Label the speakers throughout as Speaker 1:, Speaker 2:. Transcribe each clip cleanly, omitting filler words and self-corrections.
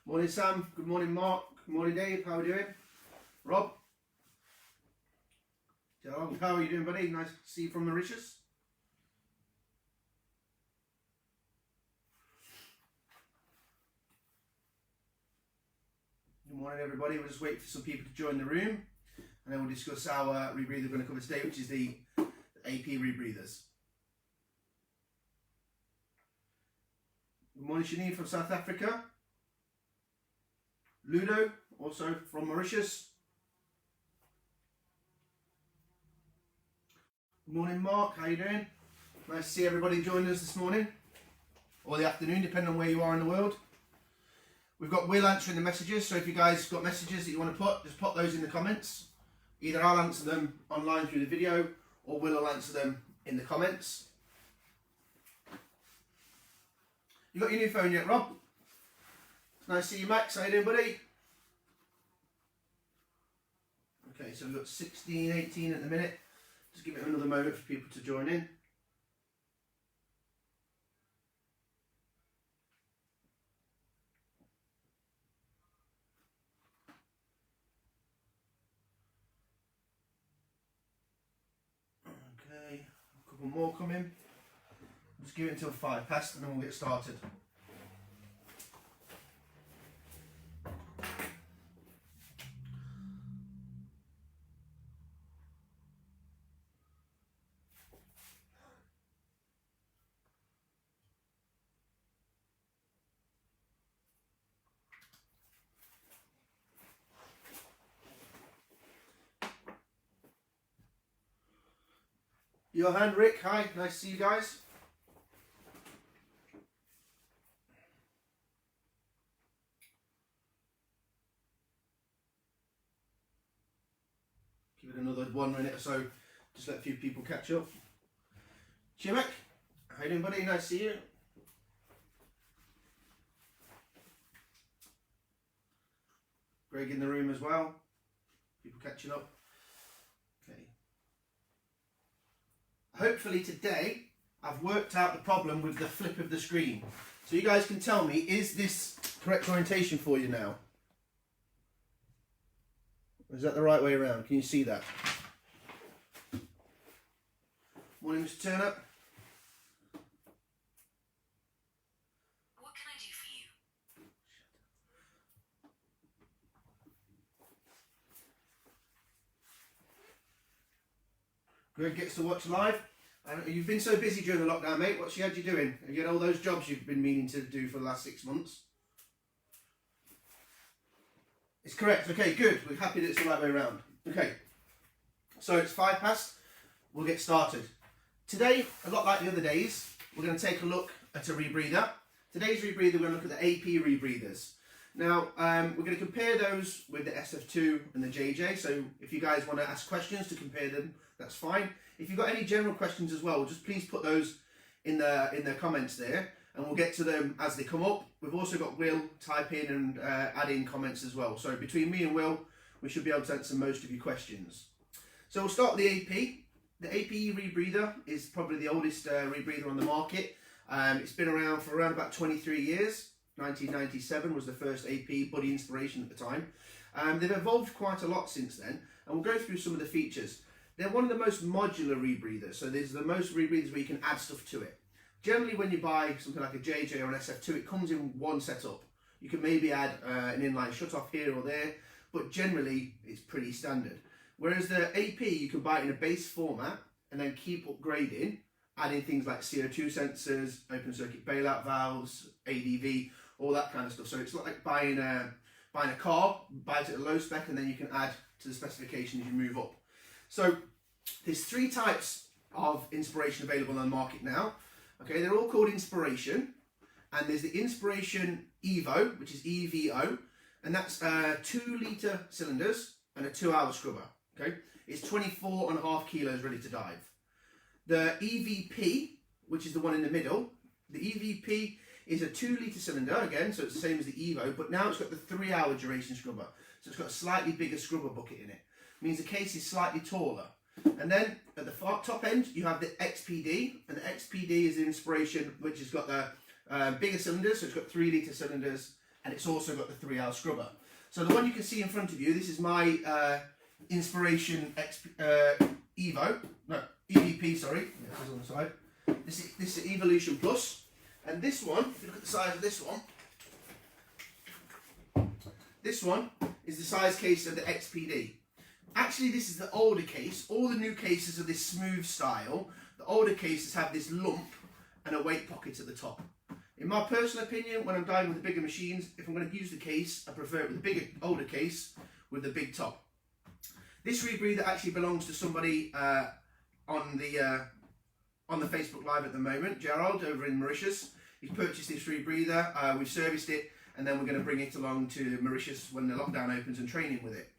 Speaker 1: Morning Sam, good morning Mark, good morning Dave, how are you doing? Rob? How are you doing, buddy? Nice to see you from Mauritius. Good morning everybody, we'll just wait for some people to join the room and then we'll discuss our rebreather we're going to cover today, which is the AP rebreathers. Good morning Shani from South Africa. Ludo, also from Mauritius. Good morning Mark, how you doing? Nice to see everybody joining us this morning, or the afternoon, depending on where you are in the world. We've got Will answering the messages, so if you guys got messages that you want to put, just pop those in the comments. Either I'll answer them online through the video, or Will will answer them in the comments. You got your new phone yet, Rob? It's nice to see you, Max. How you doing, buddy? Okay, so we've got 16, 18 at the minute. Just give it another moment for people to join in. Okay, a couple more coming. Just give it until 5 past and then we'll get started. Johan, Rick, hi, nice to see you guys. Give it another 1 minute or so, just let a few people catch up. Chimek, how you doing, buddy? Nice to see you. Greg in the room as well. People catching up. Okay. Hopefully today I've worked out the problem with the flip of the screen. So you guys can tell me, is this correct orientation for you now? Is that the right way around? Can you see that? Morning, Mr. Turner.
Speaker 2: What can I do for you?
Speaker 1: Greg gets to watch live. You've been so busy during the lockdown, mate. What's she had you doing? Have you had all those jobs you've been meaning to do for the last 6 months? It's correct. Okay, good. We're happy that it's the right way around. Okay, so it's 5 past. We'll get started. Today, a lot like the other days, we're going to take a look at a rebreather. Today's rebreather, we're going to look at the AP rebreathers. Now, we're going to compare those with the SF2 and the JJ. So if you guys want to ask questions to compare them, that's fine. If you've got any general questions as well, just please put those in the comments there, and we'll get to them as they come up. We've also got Will type in and add in comments as well. So between me and Will, we should be able to answer most of your questions. So we'll start with the AP. The AP rebreather is probably the oldest rebreather on the market. It's been around for around about 23 years. 1997 was the first AP body inspiration at the time. They've evolved quite a lot since then, and we'll go through some of the features. They're one of the most modular rebreathers, so there's the most rebreathers where you can add stuff to it. Generally, when you buy something like a JJ or an SF2, it comes in one setup. You can maybe add an inline shutoff here or there, but generally it's pretty standard. Whereas the AP, you can buy it in a base format and then keep upgrading, adding things like CO2 sensors, open circuit bailout valves, ADV, all that kind of stuff. So it's like buying a car, buy it at a low spec, and then you can add to the specification as you move up. So there's 3 types of inspiration available on the market now. Okay, they're all called inspiration, and there's the inspiration Evo, which is EVO, and that's 2-litre cylinders and a 2-hour scrubber. Okay, it's 24.5 kilos ready to dive. The EVP, which is the one in the middle, the EVP is a 2-litre cylinder again, so it's the same as the Evo, but now it's got the 3-hour duration scrubber, so it's got a slightly bigger scrubber bucket in it. Means the case is slightly taller. And then at the top end you have the XPD, and the XPD is the inspiration which has got the bigger cylinders, so it's got 3-litre cylinders and it's also got the 3L scrubber. So the one you can see in front of you, this is my Inspiration EVP, sorry, this is on the side. This is Evolution Plus, and this one, if you look at the size of this one is the size case of the XPD. Actually, this is the older case. All the new cases are this smooth style. The older cases have this lump and a weight pocket at the top. In my personal opinion, when I'm diving with the bigger machines, if I'm going to use the case, I prefer it with the bigger, older case with the big top. This rebreather actually belongs to somebody on the Facebook Live at the moment, Gerald over in Mauritius. He's purchased this rebreather, we've serviced it, and then we're going to bring it along to Mauritius when the lockdown opens and training with it.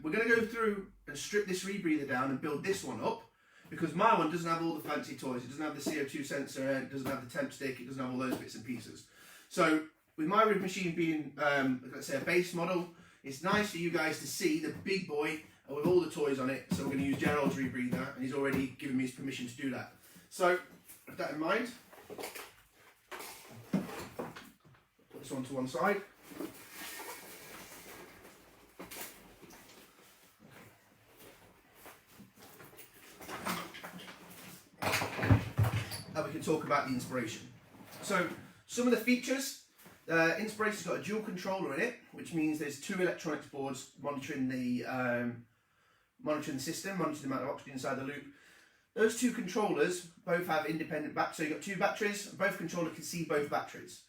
Speaker 1: We're going to go through and strip this rebreather down and build this one up, because my one doesn't have all the fancy toys. It doesn't have the CO2 sensor, it doesn't have the temp stick, it doesn't have all those bits and pieces. So with my rig machine being, let's say, a base model, it's nice for you guys to see the big boy with all the toys on it. So we're going to use Gerald's rebreather, and he's already given me his permission to do that. So with that in mind, put this one to one side. And we can talk about the Inspiration. So some of the features, Inspiration's got a dual controller in it, which means there's two electronics boards monitoring the system, monitoring the amount of oxygen inside the loop. Those two controllers both have independent batteries, so you've got two batteries, both controllers can see both batteries.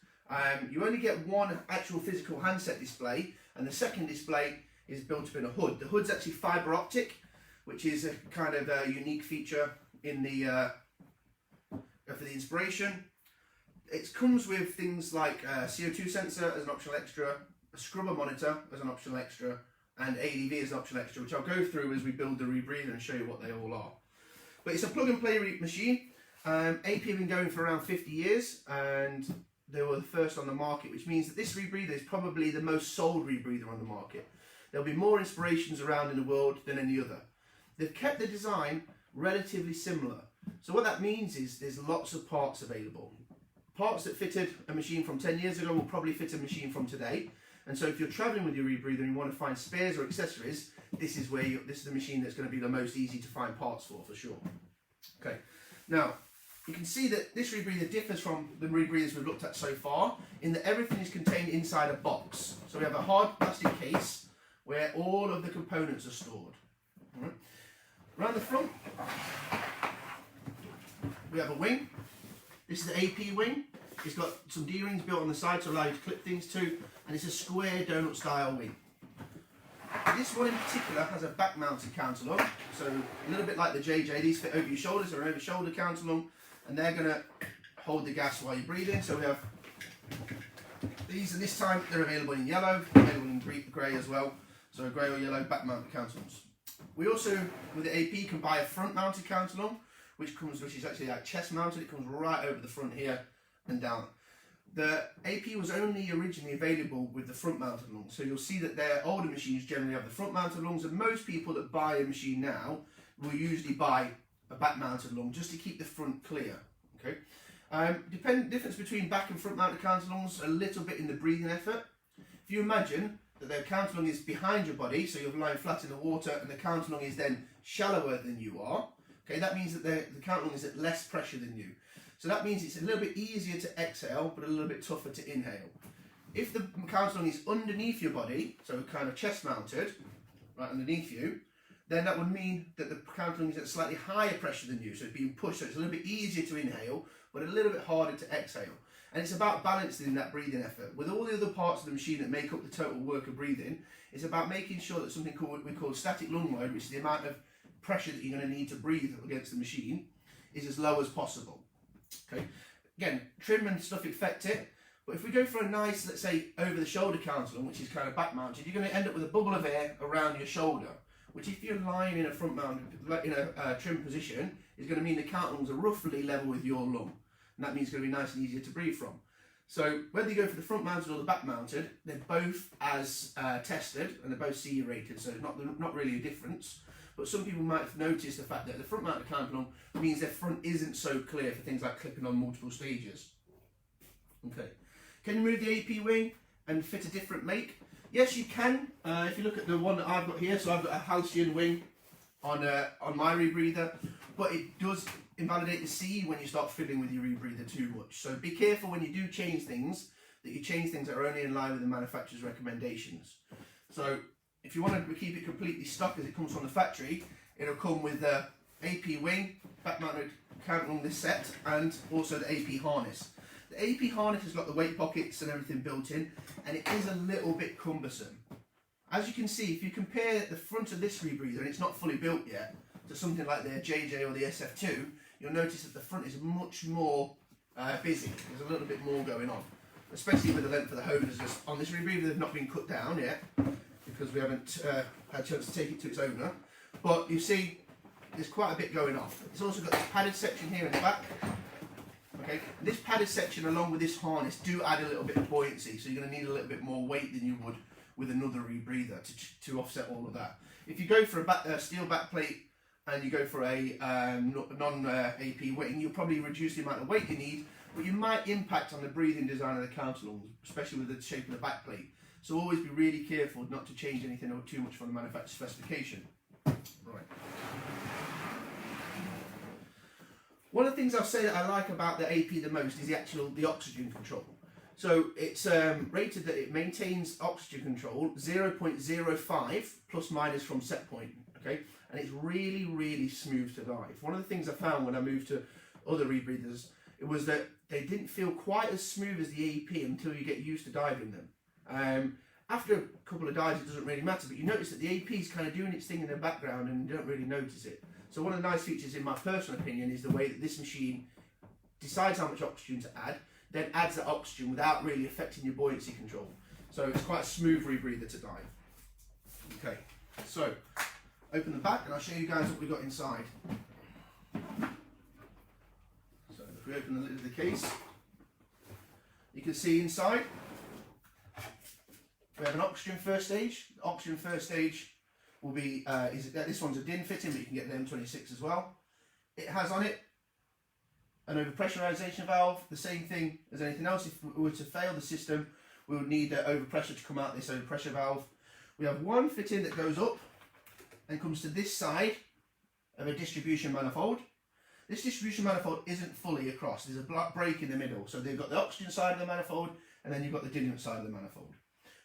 Speaker 1: You only get one actual physical handset display, and the second display is built up in a hood. The hood's actually fibre optic, which is a kind of a unique feature in the for the Inspiration. It comes with things like a CO2 sensor as an optional extra, a scrubber monitor as an optional extra, and ADV as an optional extra, which I'll go through as we build the rebreather and show you what they all are. But it's a plug and play machine. AP have been going for around 50 years, and they were the first on the market, which means that this rebreather is probably the most sold rebreather on the market. There'll be more Inspirations around in the world than any other. They've kept the design relatively similar. So what that means is there's lots of parts available. Parts that fitted a machine from 10 years ago will probably fit a machine from today. And so if you're traveling with your rebreather and you want to find spares or accessories, this is the machine that's going to be the most easy to find parts for sure. Okay, now you can see that this rebreather differs from the rebreathers we've looked at so far in that everything is contained inside a box. So we have a hard plastic case where all of the components are stored. All right. Around the front, we have a wing. This is the AP wing. It's got some D-rings built on the side to allow you to clip things to, and it's a square donut style wing. This one in particular has a back mounted counterlung, so a little bit like the JJ, these fit over your shoulders, they're an over shoulder counterlung, and they're going to hold the gas while you're breathing. So we have these, and this time they're available in yellow, available in grey as well, so grey or yellow back mounted counterlungs. We also, with the AP, can buy a front mounted counterlung, which is actually like chest mounted. It comes right over the front here and down. The AP was only originally available with the front mounted lungs, so you'll see that their older machines generally have the front mounted lungs, and most people that buy a machine now will usually buy a back mounted lung just to keep the front clear. Okay. Difference between back and front mounted counterlungs, a little bit in the breathing effort. If you imagine that the counterlung is behind your body, so you're lying flat in the water, and the counterlung is then shallower than you are. Okay, that means that the counterlung is at less pressure than you. So that means it's a little bit easier to exhale, but a little bit tougher to inhale. If the counterlung is underneath your body, so kind of chest mounted, right underneath you, then that would mean that the counterlung is at slightly higher pressure than you, so it's being pushed, so it's a little bit easier to inhale, but a little bit harder to exhale. And it's about balancing that breathing effort. With all the other parts of the machine that make up the total work of breathing, it's about making sure that something we call static lung load, which is the amount of pressure that you're going to need to breathe against the machine, is as low as possible. Okay. Again, trim and stuff affect it, but if we go for a nice, let's say, over the shoulder counterlung, which is kind of back mounted, you're going to end up with a bubble of air around your shoulder, which if you're lying in a front mounted, in a trim position, is going to mean the counterlungs are roughly level with your lung, and that means it's going to be nice and easier to breathe from. So whether you go for the front mounted or the back mounted, they're both as tested, and they're both CE rated, so not really a difference. But some people might have noticed the fact that the front mounted counterlung means their front isn't so clear for things like clipping on multiple stages. Okay, can you move the AP wing? and fit a different make? Yes, you can. If you look at the one that I've got here, so I've got a halcyon wing on my rebreather, but it does invalidate the C when you start fiddling with your rebreather too much. So be careful when you do change things, that you change things that are only in line with the manufacturer's recommendations. So if you want to keep it completely stock as it comes from the factory, it'll come with the AP wing, back mounted count on this set, and also the AP harness. The AP harness has got the weight pockets and everything built in, and it is a little bit cumbersome. As you can see, if you compare the front of this rebreather, and it's not fully built yet, to something like the JJ or the SF2, you'll notice that the front is much more busy. There's a little bit more going on, especially with the length of the hoses. On this rebreather, they've not been cut down yet, because we haven't had a chance to take it to its owner. But you see, there's quite a bit going on. It's also got this padded section here in the back. Okay, this padded section along with this harness do add a little bit of buoyancy, so you're going to need a little bit more weight than you would with another rebreather to offset all of that. If you go for a steel backplate and you go for a non-AP wing, you'll probably reduce the amount of weight you need, but you might impact on the breathing design of the counterlong, especially with the shape of the backplate. So always be really careful not to change anything or too much from the manufacturer's specification. Right. One of the things I'll say that I like about the AP the most is the oxygen control. So it's rated that it maintains oxygen control 0.05 plus minus from set point, okay? And it's really, really smooth to dive. One of the things I found when I moved to other rebreathers, it was that they didn't feel quite as smooth as the AP until you get used to diving them. After a couple of dives, it doesn't really matter, but you notice that the AP is kind of doing its thing in the background and you don't really notice it. So one of the nice features, in my personal opinion, is the way that this machine decides how much oxygen to add, then adds that oxygen without really affecting your buoyancy control. So it's quite a smooth rebreather to dive. Okay, so open the back and I'll show you guys what we've got inside. So if we open the lid of the case, you can see inside we have an oxygen first stage. The oxygen first stage will be, this one's a DIN fitting, but you can get the M26 as well. It has on it an overpressurization valve, the same thing as anything else. If we were to fail the system, we would need overpressure to come out this overpressure valve. We have one fitting that goes up and comes to this side of a distribution manifold. This distribution manifold isn't fully across. There's a break in the middle. So they've got the oxygen side of the manifold, and then you've got the diluent side of the manifold.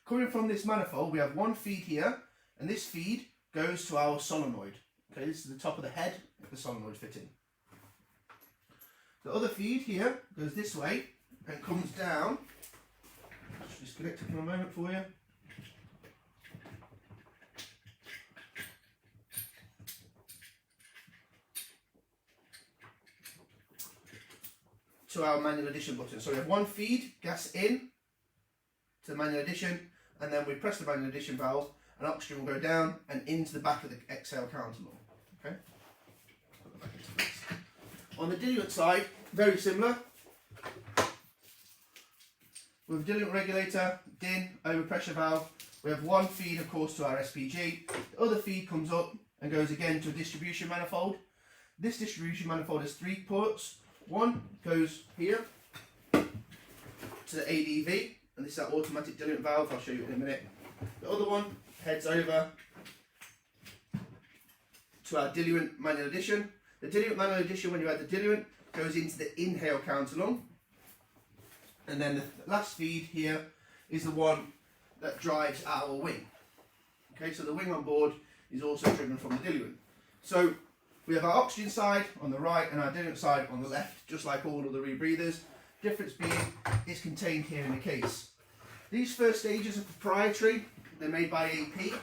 Speaker 1: Coming from this manifold, we have one feed here, and this feed goes to our solenoid. Okay, this is the top of the head of the solenoid fitting. The other feed here goes this way and comes down. Just disconnect it for a moment for you. To our manual addition button. So we have one feed, gas in to the manual addition, and then we press the manual addition valve and oxygen will go down and into the back of the exhale counterlong. Okay? Put that back into place. On the diluent side, very similar. With diluent regulator, DIN, overpressure valve, we have one feed, of course, to our SPG. The other feed comes up and goes again to a distribution manifold. This distribution manifold has 3 ports. One goes here to the ADV, and this is our automatic diluent valve. I'll show you in a minute. The other one heads over to our diluent manual addition. The diluent manual addition, when you add the diluent, goes into the inhale counterlong. And then the last feed here is the one that drives our wing. Okay, so the wing on board is also driven from the diluent. So we have our oxygen side on the right and our diluent side on the left, just like all of the rebreathers. Difference being, it's contained here in the case. These first stages are proprietary. They're made by AP.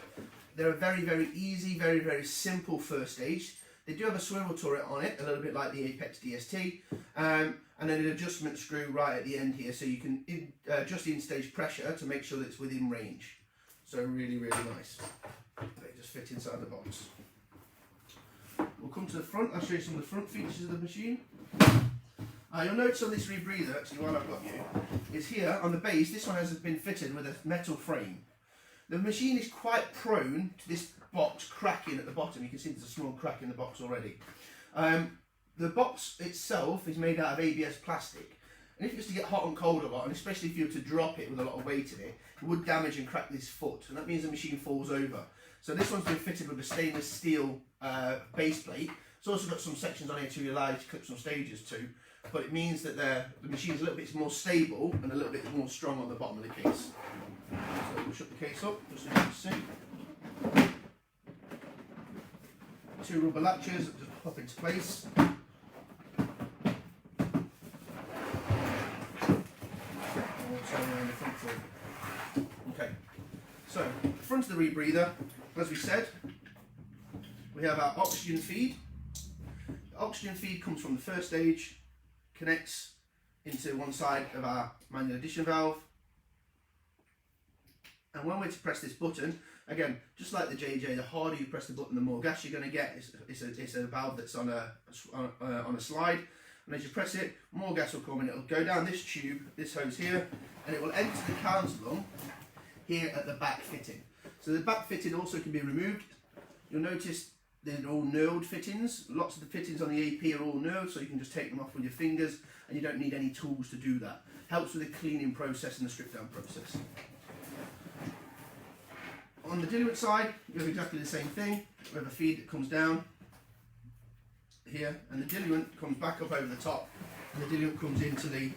Speaker 1: They're a very, very easy, very, very simple first stage. They do have a swivel turret on it, a little bit like the Apex DST, and then an adjustment screw right at the end here, so you can adjust the in-stage pressure to make sure that it's within range. So really, really nice. They just fit inside the box. We'll come to the front. I'll show you some of the front features of the machine. You'll notice on this rebreather, actually, while I've got you, is here on the base. This one has been fitted with a metal frame. The machine is quite prone to this box cracking at the bottom. You can see there's a small crack in the box already. The box itself is made out of ABS plastic, And if it was to get hot and cold a lot, and especially if you were to drop it with a lot of weight in it, it would damage and crack this foot, and that means the machine falls over. So this one's been fitted with a stainless steel base plate. It's also got some sections on here to allow you to clip some stages too, but it means that the machine's a little bit more stable and a little bit more strong on the bottom of the case. So we'll shut the case up, just so you can see. 2 rubber latches that just pop into place. Okay, so the front of the rebreather, as we said, we have our oxygen feed. The oxygen feed comes from the first stage, connects into one side of our manual addition valve, and when we're to press this button, again, just like the JJ, the harder you press the button, the more gas you're going to get. It's a valve that's on a slide. And as you press it, more gas will come and it'll go down this tube, this hose here, and it will enter the counter here at the back fitting. So the back fitting also can be removed. You'll notice they're all knurled fittings. Lots of the fittings on the AP are all knurled, so you can just take them off with your fingers and you don't need any tools to do that. Helps with the cleaning process and the strip down process. On the diluent side, you have exactly the same thing. We have a feed that comes down here, and the diluent comes back up over the top, and the diluent comes into the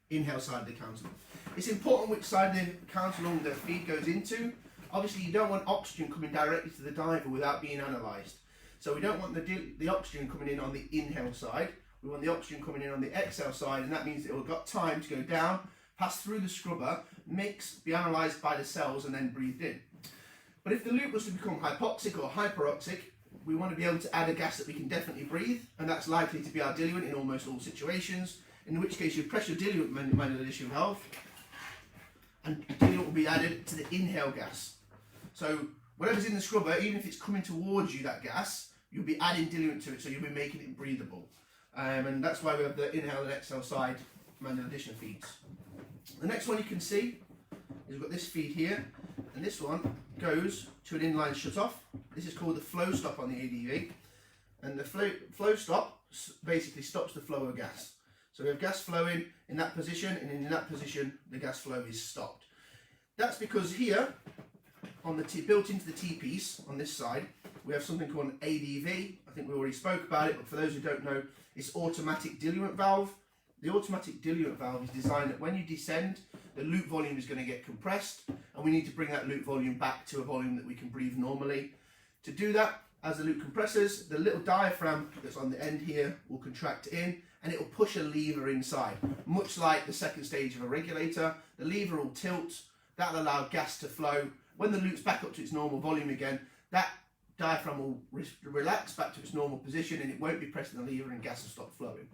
Speaker 1: inhale side of the counter. It's important which side of the counter the feed goes into. Obviously, you don't want oxygen coming directly to the diver without being analysed. So we don't want the oxygen coming in on the inhale side. We want the oxygen coming in on the exhale side, and that means it will got time to go down, pass through the scrubber, mix, be analysed by the cells, and then breathed in. But if the loop was to become hypoxic or hyperoxic, we want to be able to add a gas that we can definitely breathe, and that's likely to be our diluent in almost all situations, in which case you press your diluent manual addition valve, and diluent will be added to the inhale gas. So whatever's in the scrubber, even if it's coming towards you, that gas, you'll be adding diluent to it, so you'll be making it breathable. And that's why we have the inhale and exhale side manual addition feeds. The next one you can see is we've got this feed here, and this one goes to an inline shut-off. This is called the flow stop on the ADV, and the flow stop basically stops the flow of gas. So we have gas flowing in that position, and in that position the gas flow is stopped. That's because here, on the built into the T-piece on this side, we have something called an ADV. I think we already spoke about it, but for those who don't know, it's automatic diluent valve. The automatic diluent valve is designed that when you descend, the loop volume is going to get compressed, and we need to bring that loop volume back to a volume that we can breathe normally. To do that, as the loop compresses, the little diaphragm that's on the end here will contract in, and it will push a lever inside. Much like the second stage of a regulator, the lever will tilt, that'll allow gas to flow. When the loop's back up to its normal volume again, that diaphragm will relax back to its normal position, and it won't be pressing the lever and gas will stop flowing.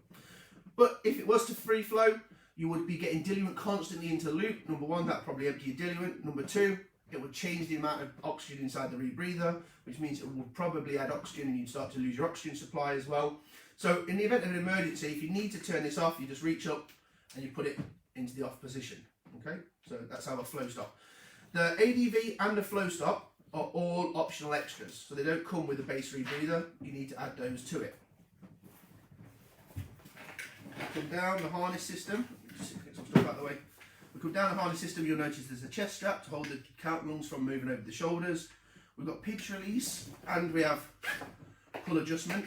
Speaker 1: But if it was to free flow, you would be getting diluent constantly into the loop. Number one, that'd probably empty your diluent. Number two, it would change the amount of oxygen inside the rebreather, which means it would probably add oxygen and you'd start to lose your oxygen supply as well. So in the event of an emergency, if you need to turn this off, you just reach up and you put it into the off position. Okay, so that's our flow stop. The ADV and the flow stop are all optional extras, so they don't come with a base rebreather. You need to add those to it. Come down the harness system. Just get some stuff out of the way. We come down the harness system, you'll notice there's a chest strap to hold the count lungs from moving over the shoulders. We've got pinch release, and we have pull adjustment,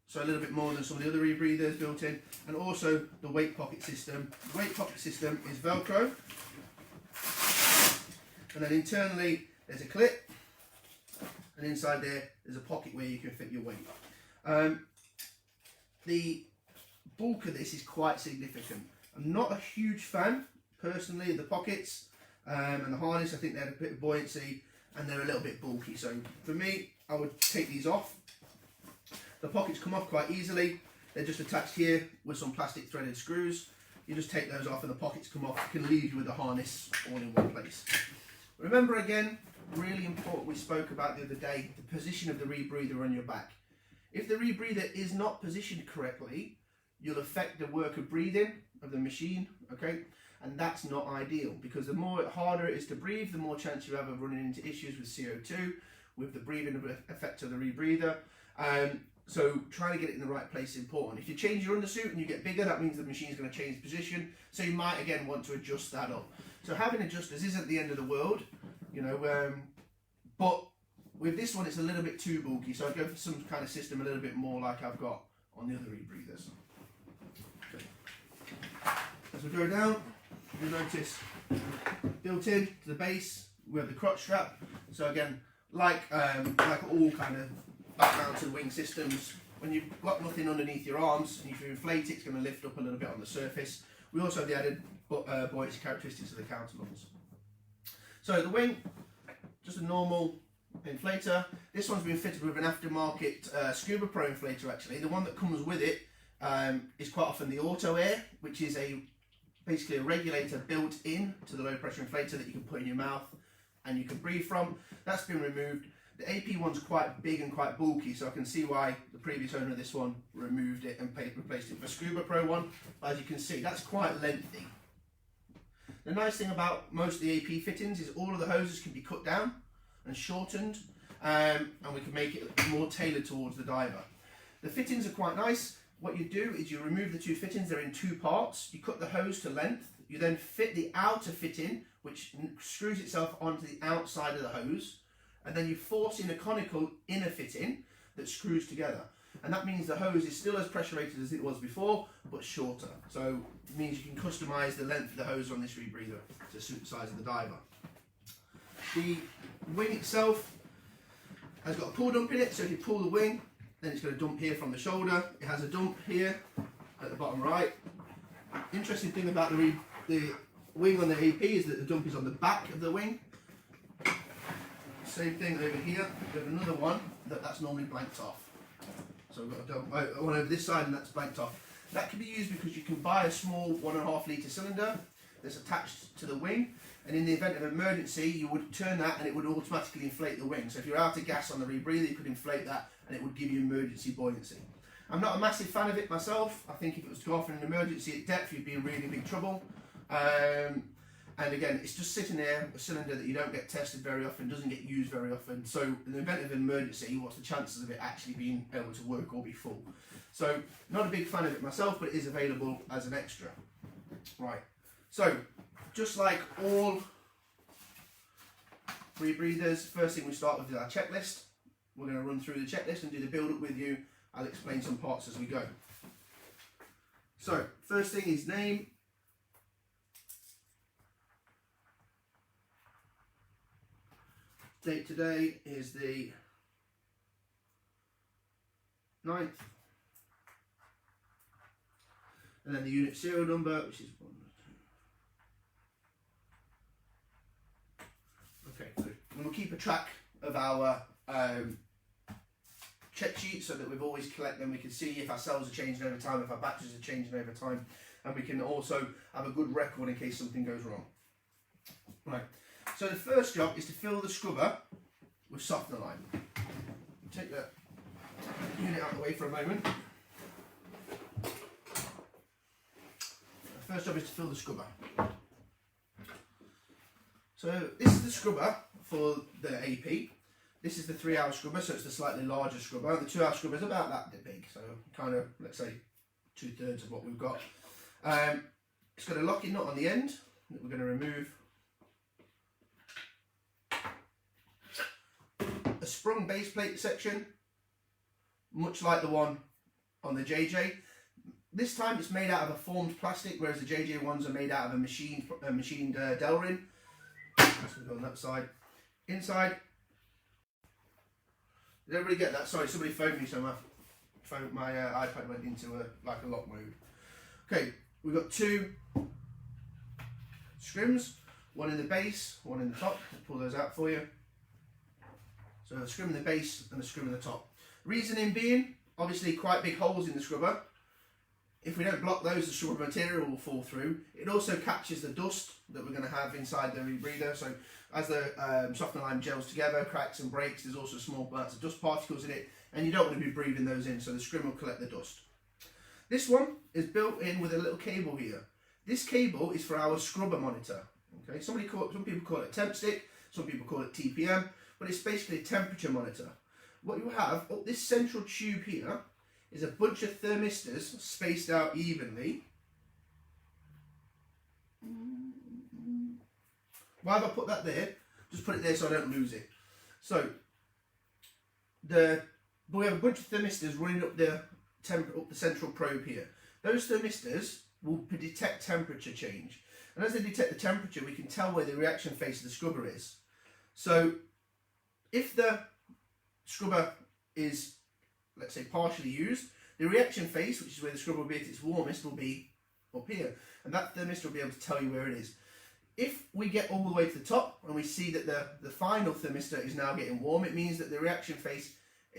Speaker 1: so a little bit more than some of the other rebreathers built in, and also the weight pocket system. The weight pocket system is Velcro, and then internally there's a clip, and inside there's a pocket where you can fit your weight. The bulk of this is quite significant. I'm not a huge fan personally of the pockets and the harness. I think they had a bit of buoyancy and they're a little bit bulky, so for me I would take these off. The pockets come off quite easily. They're just attached here with some plastic threaded screws. You just take those off and the pockets come off. It can leave you with the harness all in one place. Remember again, really important, we spoke about the other day, the position of the rebreather on your back. If the rebreather is not positioned correctly, you'll affect the work of breathing of the machine, okay? And that's not ideal, because the harder it is to breathe, the more chance you have of running into issues with CO2, with the breathing effect of the rebreather. So trying to get it in the right place is important. If you change your undersuit and you get bigger, that means the machine's going to change position. So you might again want to adjust that up. So having adjusters isn't the end of the world, you know, but with this one it's a little bit too bulky. So I'd go for some kind of system a little bit more like I've got on the other rebreathers. Okay. As we go down, you'll notice built in to the base we have the crotch strap. So again, like all kind of back-mounted wing systems, when you've got nothing underneath your arms and if you inflate it, it's going to lift up a little bit on the surface. We also have the added buoyancy characteristics of the counterlungs. So the wing, just a normal inflator. This one's been fitted with an aftermarket Scuba Pro inflator actually. The one that comes with it is quite often the Auto Air, which is basically a regulator built in to the low pressure inflator that you can put in your mouth and you can breathe from. That's been removed. The AP one's quite big and quite bulky, so I can see why the previous owner of this one removed it and replaced it with a Scuba Pro one. As you can see, that's quite lengthy. The nice thing about most of the AP fittings is all of the hoses can be cut down and shortened, and we can make it more tailored towards the diver. The fittings are quite nice. What you do is you remove the two fittings. They're in two parts. You cut the hose to length. You then fit the outer fitting, which screws itself onto the outside of the hose, and then you force in a conical inner fitting that screws together. And that means the hose is still as pressure-rated as it was before, but shorter. So it means you can customise the length of the hose on this rebreather to suit the size of the diver. The wing itself has got a pull dump in it, so if you pull the wing, then it's going to dump here from the shoulder. It has a dump here at the bottom right. Interesting thing about the wing on the AP is that the dump is on the back of the wing. Same thing over here. We have another one that's normally blanked off. So we've got a dump, one over this side and that's blanked off. That can be used because you can buy a small 1.5 litre cylinder that's attached to the wing, and in the event of emergency you would turn that and it would automatically inflate the wing. So if you're out of gas on the rebreather, you could inflate that and it would give you emergency buoyancy. I'm not a massive fan of it myself. I think if it was to offer an emergency at depth, you'd be in really big trouble. And again, it's just sitting there, a cylinder that you don't get tested very often, doesn't get used very often. So in the event of an emergency, what's the chances of it actually being able to work or be full? So not a big fan of it myself, but it is available as an extra. Right, so just like all rebreathers, first thing we start with is our checklist. We're going to run through the checklist and do the build-up with you. I'll explain some parts as we go. So first thing is name. Date today is the 9th, and then the unit serial number, which is 1, 2. Okay, good. And we'll keep a track of our check sheet so that we've always collect them. We can see if our cells are changing over time, if our batteries are changing over time, and we can also have a good record in case something goes wrong. Right. So the first job is to fill the scrubber with softener lime. Take the unit out of the way for a moment. The first job is to fill the scrubber. So this is the scrubber for the AP. This is the 3-hour scrubber, so it's the slightly larger scrubber. The 2-hour scrubber is about that big, so kind of, let's say, 2/3 of what we've got. It's got a locking nut on the end that we're going to remove. A sprung base plate section, much like the one on the JJ. This time it's made out of a formed plastic, whereas the JJ ones are made out of a machined Delrin. Let's go on that side. Inside, did everybody get that? Sorry, somebody phoned me, so my iPad went into like a lock mode. Okay, we've got 2 scrims, one in the base, one in the top. I'll pull those out for you. So a scrim in the base and a scrim in the top. Reasoning being, obviously quite big holes in the scrubber. If we don't block those, the scrubber material will fall through. It also catches the dust that we're going to have inside the rebreather. So as the softener lime gels together, cracks and breaks, there's also small amounts of dust particles in it, and you don't want to be breathing those in, so the scrim will collect the dust. This one is built in with a little cable here. This cable is for our scrubber monitor. Okay, some people call it temp stick, some people call it TPM, but it's basically a temperature monitor. what you have up this central tube here is a bunch of thermistors spaced out evenly. Why have I put that there? Just put it there so I don't lose it. So we have a bunch of thermistors running up the central probe here. Those thermistors will detect temperature change, and as they detect the temperature, we can tell where the reaction face of the scrubber is. So if the scrubber is, let's say, partially used, the reaction face, which is where the scrubber will be at its warmest, will be up here, and that thermistor will be able to tell you where it is. If we get all the way to the top and we see that the final thermistor is now getting warm, it means that the reaction face,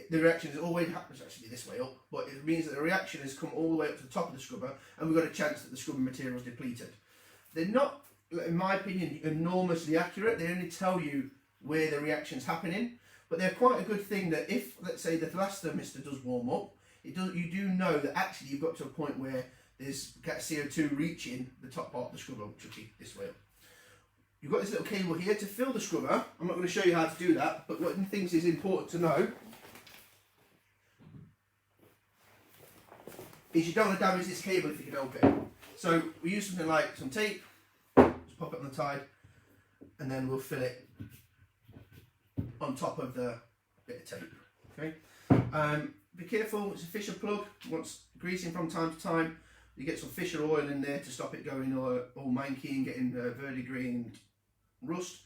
Speaker 1: the reaction is always happens actually this way up, but it means that the reaction has come all the way up to the top of the scrubber, and we've got a chance that the scrubber material is depleted. They're not, in my opinion, enormously accurate. They only tell you where the reaction is happening, but they're quite a good thing that if, let's say, the last thermistor does warm up, you do know that actually you've got to a point where there's CO2 reaching the top part of the scrubber, which will be this way up. You've got this little cable here to fill the scrubber. I'm not going to show you how to do that, but one of the things is important to know is you don't want to damage this cable if you can help it. So we use something like some tape, just pop it on the side, and then we'll fill it on top of the bit of tape. Okay. Be careful, it's a Fisher plug. Once greasing from time to time, you get some Fisher oil in there to stop it going all manky and getting verdigris and rust.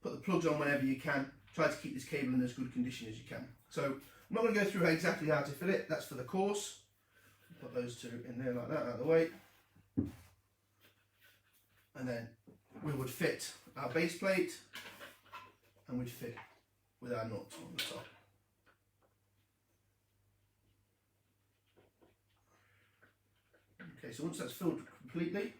Speaker 1: Put the plugs on whenever you can. Try to keep this cable in as good condition as you can. So I'm not going to go through exactly how to fill it. That's for the course. Put those two in there like that, out of the way. And then we would fit our base plate, and we'd fit with our nuts on the top. Okay, so once that's filled completely,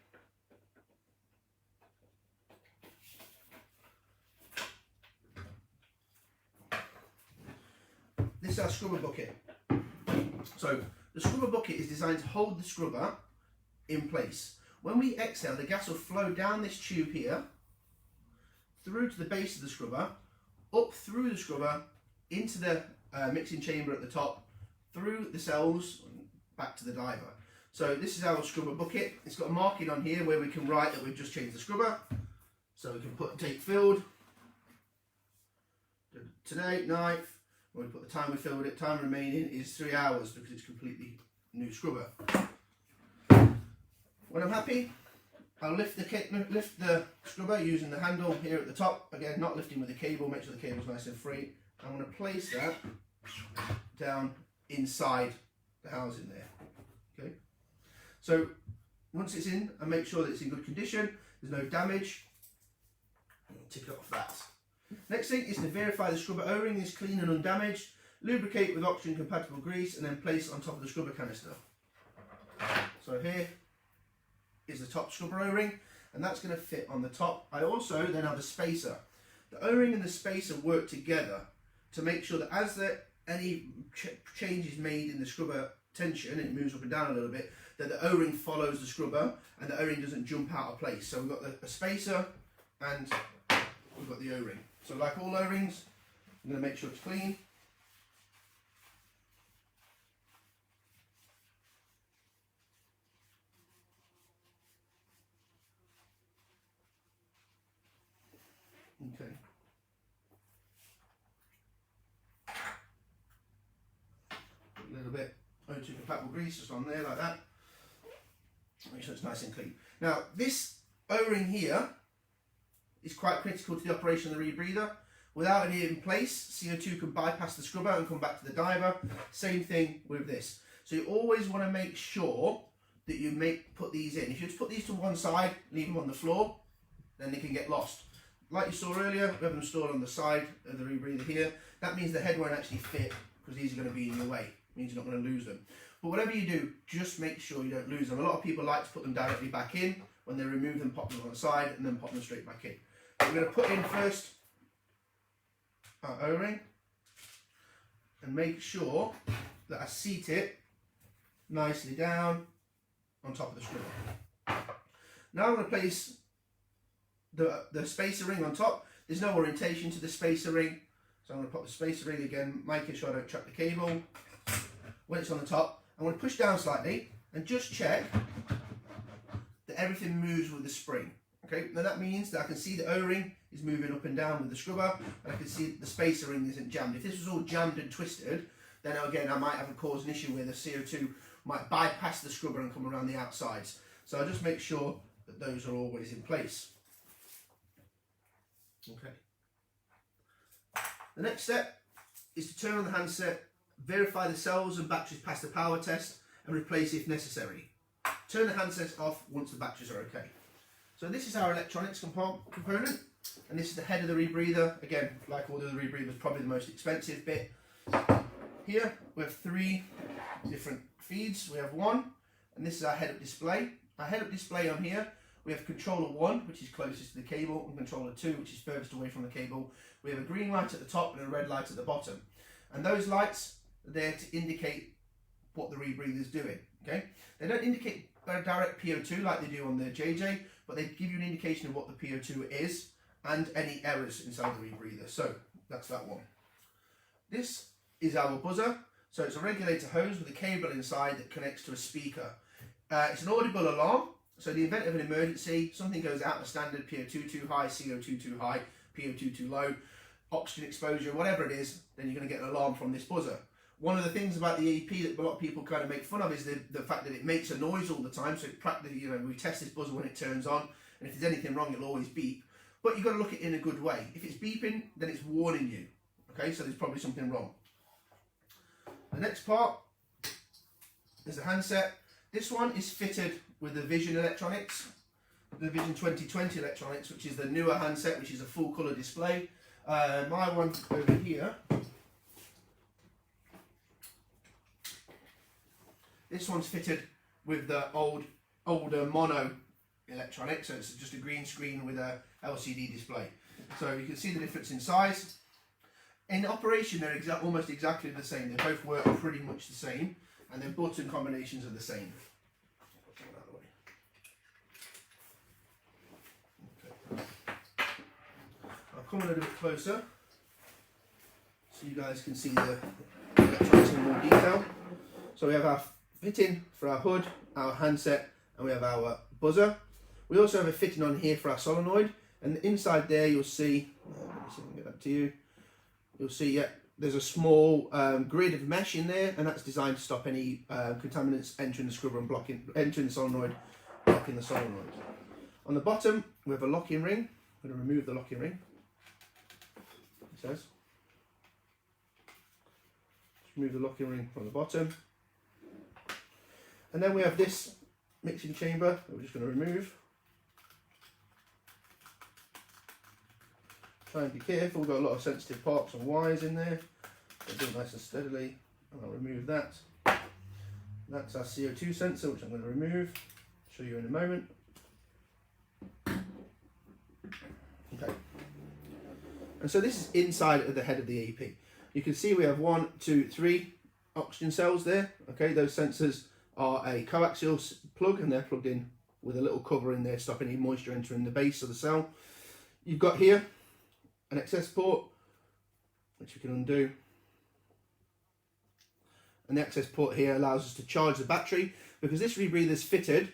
Speaker 1: this is our scrubber bucket. So the scrubber bucket is designed to hold the scrubber in place. When we exhale, the gas will flow down this tube here, through to the base of the scrubber, up through the scrubber, into the mixing chamber at the top, through the cells, back to the diver. So this is our scrubber bucket. It's got a marking on here where we can write that we've just changed the scrubber. So we can put date filled, today, 9th, we put the time we filled it, time remaining is 3 hours because it's completely new scrubber. When I'm happy, I'll lift the scrubber using the handle here at the top. Again, not lifting with the cable, make sure the cable's nice and free. I'm going to place that down inside the housing there. Okay. So once it's in, I make sure that it's in good condition, there's no damage. I'll tick it off that. Next thing is to verify the scrubber O-ring is clean and undamaged. Lubricate with oxygen compatible grease and then place it on top of the scrubber canister. So here is the top scrubber O-ring, and that's going to fit on the top. I also then have a spacer. The O-ring and the spacer work together to make sure that as any change is made in the scrubber tension and it moves up and down a little bit, that the O-ring follows the scrubber and the O-ring doesn't jump out of place. So we've got a spacer and we've got the O-ring. So like all O-rings, I'm going to make sure it's clean. Okay. Put a little bit O2 compatible grease just on there like that. Make sure it's nice and clean. Now this O-ring here is quite critical to the operation of the rebreather. Without it in place, CO2 can bypass the scrubber and come back to the diver. Same thing with this. So you always want to make sure that you put these in. If you just put these to one side, leave them on the floor, then they can get lost. Like you saw earlier, we have them stored on the side of the rebreather here. That means the head won't actually fit because these are going to be in your way. It means you're not going to lose them. But whatever you do, just make sure you don't lose them. A lot of people like to put them directly back in. When they remove them, pop them on the side and then pop them straight back in. We're going to put in first our O-ring and make sure that I seat it nicely down on top of the scrubber. Now I'm going to place the spacer ring on top. There's no orientation to the spacer ring, So I'm going to pop the spacer ring again, making sure I don't trap the cable. When it's on the top, I'm going to push down slightly and just check that everything moves with the spring. Okay, now that means that I can see the O-ring is moving up and down with the scrubber, and I can see the spacer ring isn't jammed. If this was all jammed and twisted, then again I might have caused an issue where the CO2 might bypass the scrubber and come around the outsides. So I'll just make sure that those are always in place. Okay. The next step is to turn on the handset, verify the cells and batteries pass the power test, and replace if necessary. Turn the handsets off once the batteries are okay. So this is our electronics component, and this is the head of the rebreather. Again, like all the other rebreathers, probably the most expensive bit. Here we have 3 different feeds. We have one, and this is our head-up display. Our head-up display on here, we have controller 1, which is closest to the cable, and controller 2, which is furthest away from the cable. We have a green light at the top and a red light at the bottom. And those lights are there to indicate what the rebreather is doing. Okay? They don't indicate direct PO2 like they do on the JJ, but they give you an indication of what the PO2 is and any errors inside the rebreather. So that's that one. This is our buzzer. So it's a regulator hose with a cable inside that connects to a speaker. It's an audible alarm. So in the event of an emergency, something goes out of standard, PO2 too high, CO2 too high, PO2 too low, oxygen exposure, whatever it is, then you're going to get an alarm from this buzzer. One of the things about the EP that a lot of people kind of make fun of is the fact that it makes a noise all the time. So practically, we test this buzzer when it turns on, and if there's anything wrong, it'll always beep. But you've got to look at it in a good way. If it's beeping, then it's warning you. Okay, so there's probably something wrong. The next part is the handset. This one is fitted with the Vision electronics, the Vision 2020 electronics, which is the newer handset, which is a full colour display. My one over here, this one's fitted with the older mono electronics, so it's just a green screen with a LCD display. So you can see the difference in size. In operation, they're almost exactly the same. They both work pretty much the same, and their button combinations are the same. Okay. I'll come a little bit closer so you guys can see the electronics in more detail. So we have our fitting for our HUD, our handset, and we have our buzzer. We also have a fitting on here for our solenoid, and inside there you'll see, let me see if I can get that to you. You'll see, there's a small grid of mesh in there, and that's designed to stop any contaminants entering the scrubber and entering the solenoid, blocking the solenoid. On the bottom, we have a locking ring. I'm going to remove the locking ring. It says. Just remove the locking ring from the bottom. And then we have this mixing chamber that we're just going to remove. Try and be careful, we've got a lot of sensitive parts and wires in there. So do it nice and steadily, and I'll remove that. That's our CO2 sensor, which I'm going to remove, show you in a moment. Okay. And so this is inside of the head of the EP. You can see we have 1, 2, 3 oxygen cells there. Okay, those sensors are a coaxial plug, and they're plugged in with a little cover in there, stopping any moisture entering the base of the cell. You've got here an access port, which we can undo. And the access port here allows us to charge the battery, because this rebreather is fitted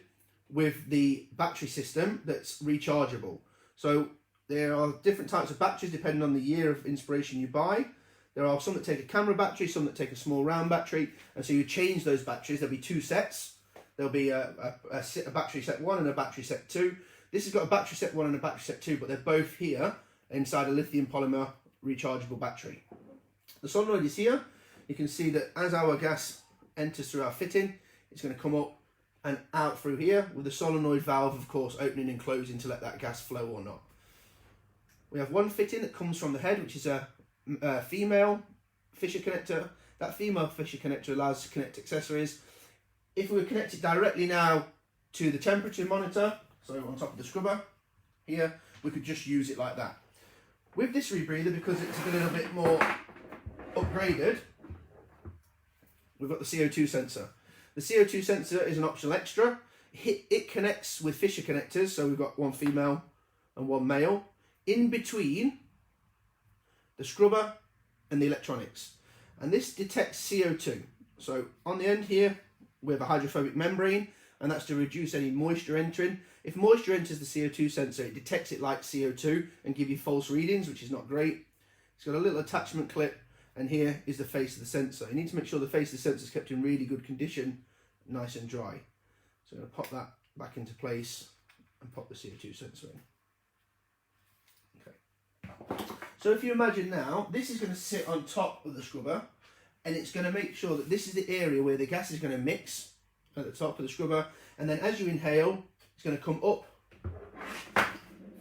Speaker 1: with the battery system that's rechargeable. So there are different types of batteries depending on the year of inspiration you buy. There are some that take a camera battery, some that take a small round battery, and so you change those batteries. There'll be 2 sets. There'll be a battery set 1 and a battery set 2. This has got a battery set 1 and a battery set 2, but they're both here inside a lithium polymer rechargeable battery. The solenoid is here. You can see that as our gas enters through our fitting, it's going to come up and out through here, with the solenoid valve, of course, opening and closing to let that gas flow or not. We have one fitting that comes from the head, which is a female Fisher connector. That female Fisher connector allows us to connect accessories. If we were connected directly now to the temperature monitor, so on top of the scrubber here, we could just use it like that. With this rebreather, because it's a little bit more upgraded, we've got the CO2 sensor. The CO2 sensor is an optional extra. It connects with Fisher connectors, so we've got one female and one male. In between the scrubber and the electronics. And this detects CO2. So on the end here, we have a hydrophobic membrane, and that's to reduce any moisture entering. If moisture enters the CO2 sensor, it detects it like CO2 and give you false readings, which is not great. It's got a little attachment clip, and here is the face of the sensor. You need to make sure the face of the sensor is kept in really good condition, nice and dry. So I'm going to pop that back into place and pop the CO2 sensor in. Okay. So if you imagine now, this is going to sit on top of the scrubber, and it's going to make sure that this is the area where the gas is going to mix at the top of the scrubber, and then as you inhale, it's going to come up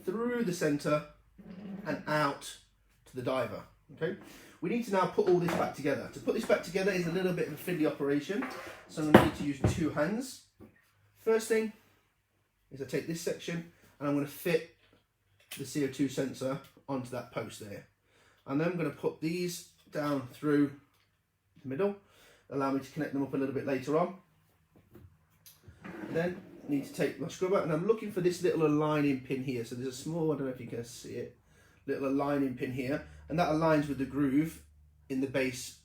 Speaker 1: through the centre and out to the diver. Okay. We need to now put all this back together. To put this back together is a little bit of a fiddly operation, so I'm going to need to use 2 hands. First thing is I take this section and I'm going to fit the CO2 sensor onto that post there. And then I'm going to put these down through the middle, allow me to connect them up a little bit later on. And then I need to take my scrubber, and I'm looking for this little aligning pin here. So there's a small, I don't know if you can see it, little aligning pin here, and that aligns with the groove in the base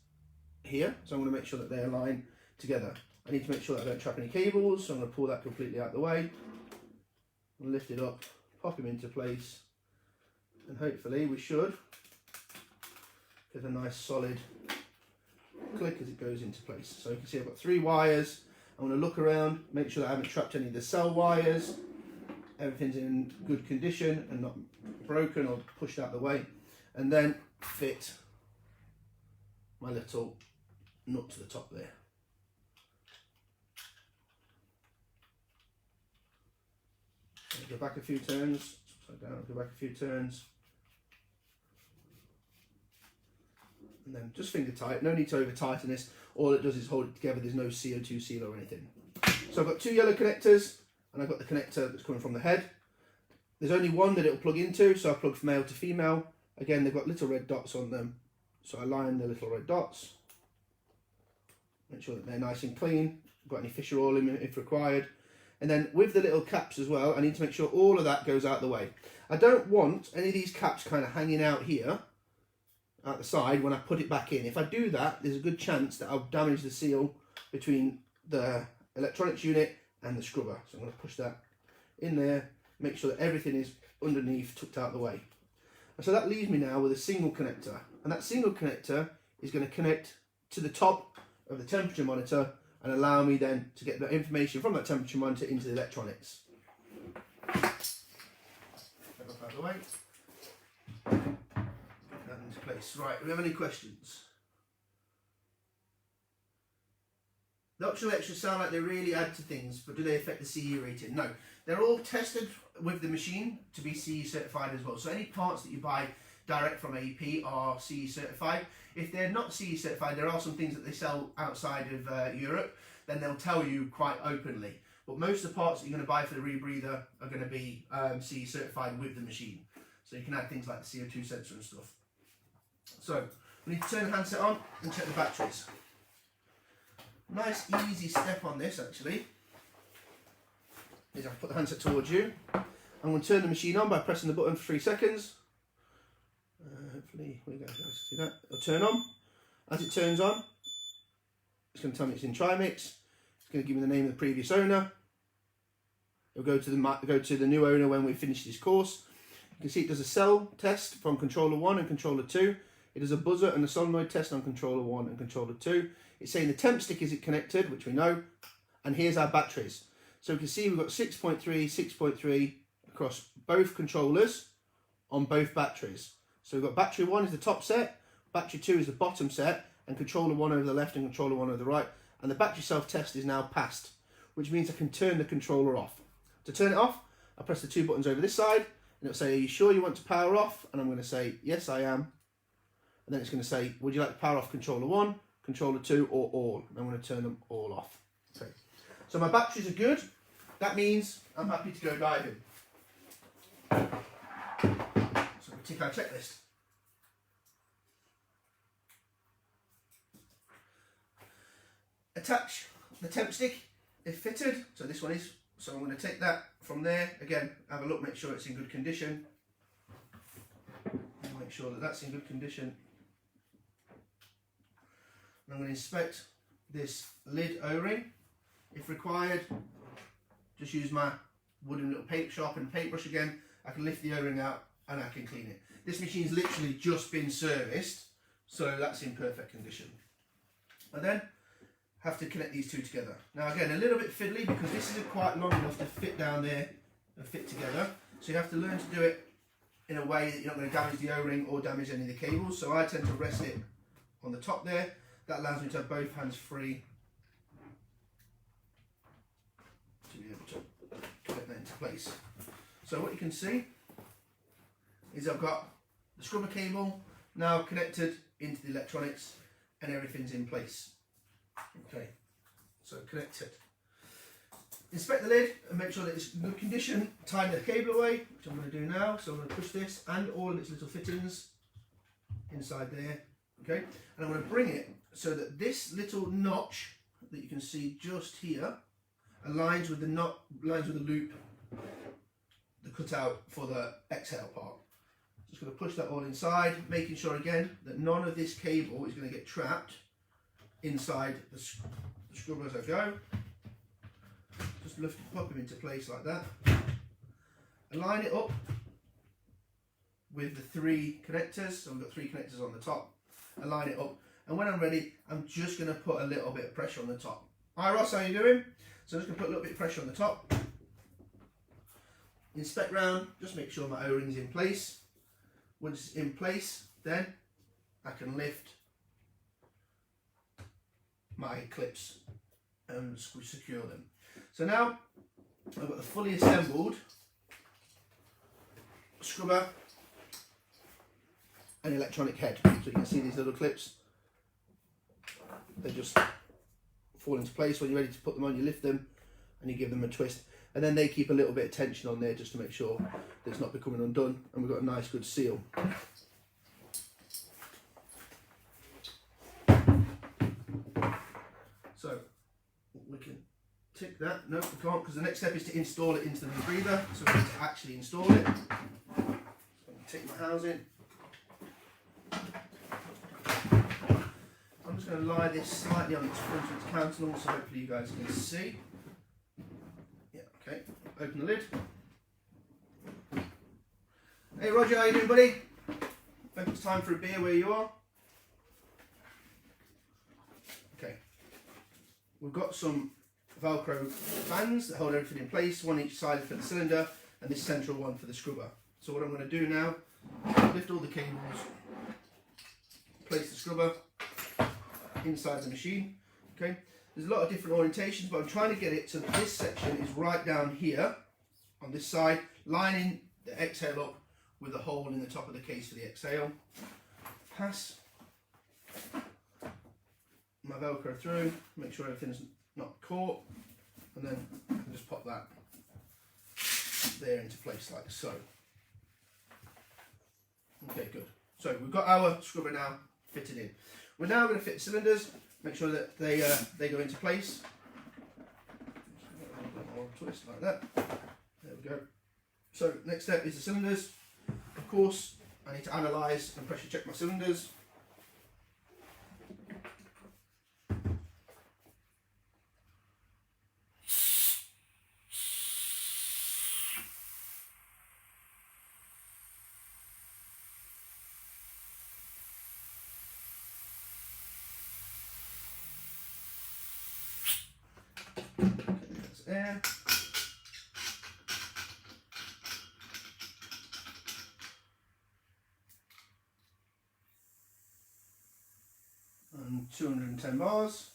Speaker 1: here. So I'm going to make sure that they align together. I need to make sure that I don't trap any cables, so I'm going to pull that completely out of the way, and lift it up, pop him into place, and hopefully we should get a nice solid click as it goes into place. So you can see I've got 3 wires. I'm going to look around, make sure that I haven't trapped any of the cell wires, everything's in good condition and not broken or pushed out of the way, and then fit my little nut to the top there. So go back a few turns, upside down, go back a few turns, and then just finger tight, no need to over tighten this. All it does is hold it together, there's no CO2 seal or anything. So I've got 2 yellow connectors, and I've got the connector that's coming from the head. There's only one that it'll plug into, so I plug from male to female. Again, they've got little red dots on them, so I line the little red dots. Make sure that they're nice and clean, got any fissure oil in them if required. And then with the little caps as well, I need to make sure all of that goes out the way. I don't want any of these caps kind of hanging out here at the side when I put it back in. If I do that, there's a good chance that I'll damage the seal between the electronics unit and the scrubber. So I'm going to push that in there, make sure that everything is underneath, tucked out of the way. And so that leaves me now with a single connector. And that single connector is going to connect to the top of the temperature monitor and allow me then to get the information from that temperature monitor into the electronics. Get that out of the way. Into place. Right, do we have any questions? The optional extras sound like they really add to things, but do they affect the CE rating? No. They're all tested with the machine to be CE certified as well. So any parts that you buy direct from AP are CE certified. If they're not CE certified, there are some things that they sell outside of Europe, then they'll tell you quite openly. But most of the parts that you're going to buy for the rebreather are going to be CE certified with the machine. So you can add things like the CO2 sensor and stuff. So we need to turn the handset on and check the batteries. Nice easy step on this actually is I put the handset towards you. I'm going to turn the machine on by pressing the button for 3 seconds. Hopefully, see that? It'll turn on. As it turns on, it's going to tell me it's in trimix. It's going to give me the name of the previous owner. It'll go to the new owner when we finish this course. You can see it does a cell test from controller 1 and controller 2. It does a buzzer and a solenoid test on controller 1 and controller 2. It's saying the temp stick is connected, which we know, and here's our batteries. So we can see we've got 6.3, 6.3 across both controllers on both batteries. So we've got battery 1 is the top set, battery 2 is the bottom set, and controller 1 over the left and controller 1 over the right. And the battery self-test is now passed, which means I can turn the controller off. To turn it off, I press the 2 buttons over this side, and it'll say, are you sure you want to power off? And I'm going to say, yes, I am. And then it's going to say, would you like to power off controller 1, controller 2, or all? And I'm going to turn them all off. Okay. So my batteries are good. That means I'm happy to go diving. So we tick our checklist. Attach the temp stick if fitted. So this one is. So I'm going to take that from there. Again, have a look, make sure it's in good condition. And make sure that that's in good condition. I'm going to inspect this lid O-ring. If required, just use my wooden little paint sharpened paintbrush again. I can lift the O-ring out and I can clean it. This machine's literally just been serviced, so that's in perfect condition. And then have to connect these two together. Now again, a little bit fiddly because this isn't quite long enough to fit down there and fit together. So you have to learn to do it in a way that you're not going to damage the O-ring or damage any of the cables. So I tend to rest it on the top there. That allows me to have both hands free to be able to get that into place. So what you can see is I've got the scrubber cable now connected into the electronics and everything's in place. Okay, so connected. Inspect the lid and make sure that it's in good condition. Tighten the cable away, which I'm going to do now. So I'm going to push this and all of its little fittings inside there. Okay, and I'm going to bring it so that this little notch that you can see just here aligns with the loop, the cutout for the exhale part. Just going to push that all inside, making sure again that none of this cable is going to get trapped inside the scrubber as I go. Just lift it, pop them into place like that. Align it up with the 3 connectors. So we've got 3 connectors on the top. Align it up, and when I'm ready, I'm just going to put a little bit of pressure on the top. Hi Ross, how you doing? So I'm just going to put a little bit of pressure on the top. Inspect round, just make sure my O-ring's in place. Once it's in place, then I can lift my clips and secure them. So now I've got the fully assembled scrubber and electronic head. So you can see these little clips, they just fall into place. When you're ready to put them on, you lift them and you give them a twist, and then they keep a little bit of tension on there just to make sure that it's not becoming undone, and we've got a nice good seal. So we can tick that. No, we can't, because the next step is to install it into the rebreather. So we need to actually install it. So I'm going to take my housing. I'm just going to lie this slightly on its front of its counter, so hopefully you guys can see. Yeah, okay. Open the lid. Hey Roger, how you doing, buddy? I think it's time for a beer where you are. Okay. We've got some Velcro bands that hold everything in place, one each side for the cylinder and this central one for the scrubber. So what I'm going to do now, lift all the cables, place the scrubber inside the machine. Okay, there's a lot of different orientations, but I'm trying to get it so that this section is right down here on this side, lining the exhale up with a hole in the top of the case for the exhale. Pass my Velcro through, make sure everything's not caught, and then I can just pop that there into place like so. Okay, good. So we've got our scrubber now fitted in. We're now going to fit the cylinders, make sure that they go into place. A little bit more twist like that. There we go. So next step is the cylinders. Of course, I need to analyse and pressure check my cylinders. Air. And 210 bars.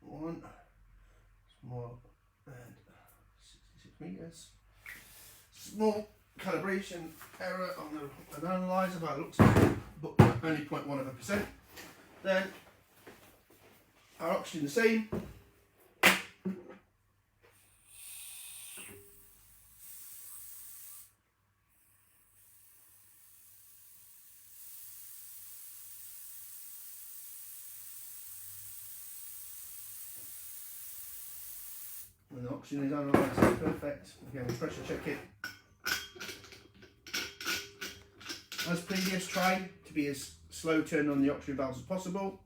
Speaker 1: .1, small and 66 meters. Small calibration error on an analyzer by the looks of it, but only 0.1%. Then our oxygen the same. And the Oxygen is analysed, perfect. Again, we pressure check it. As previous, try to be as slow turn on the oxygen valves as possible.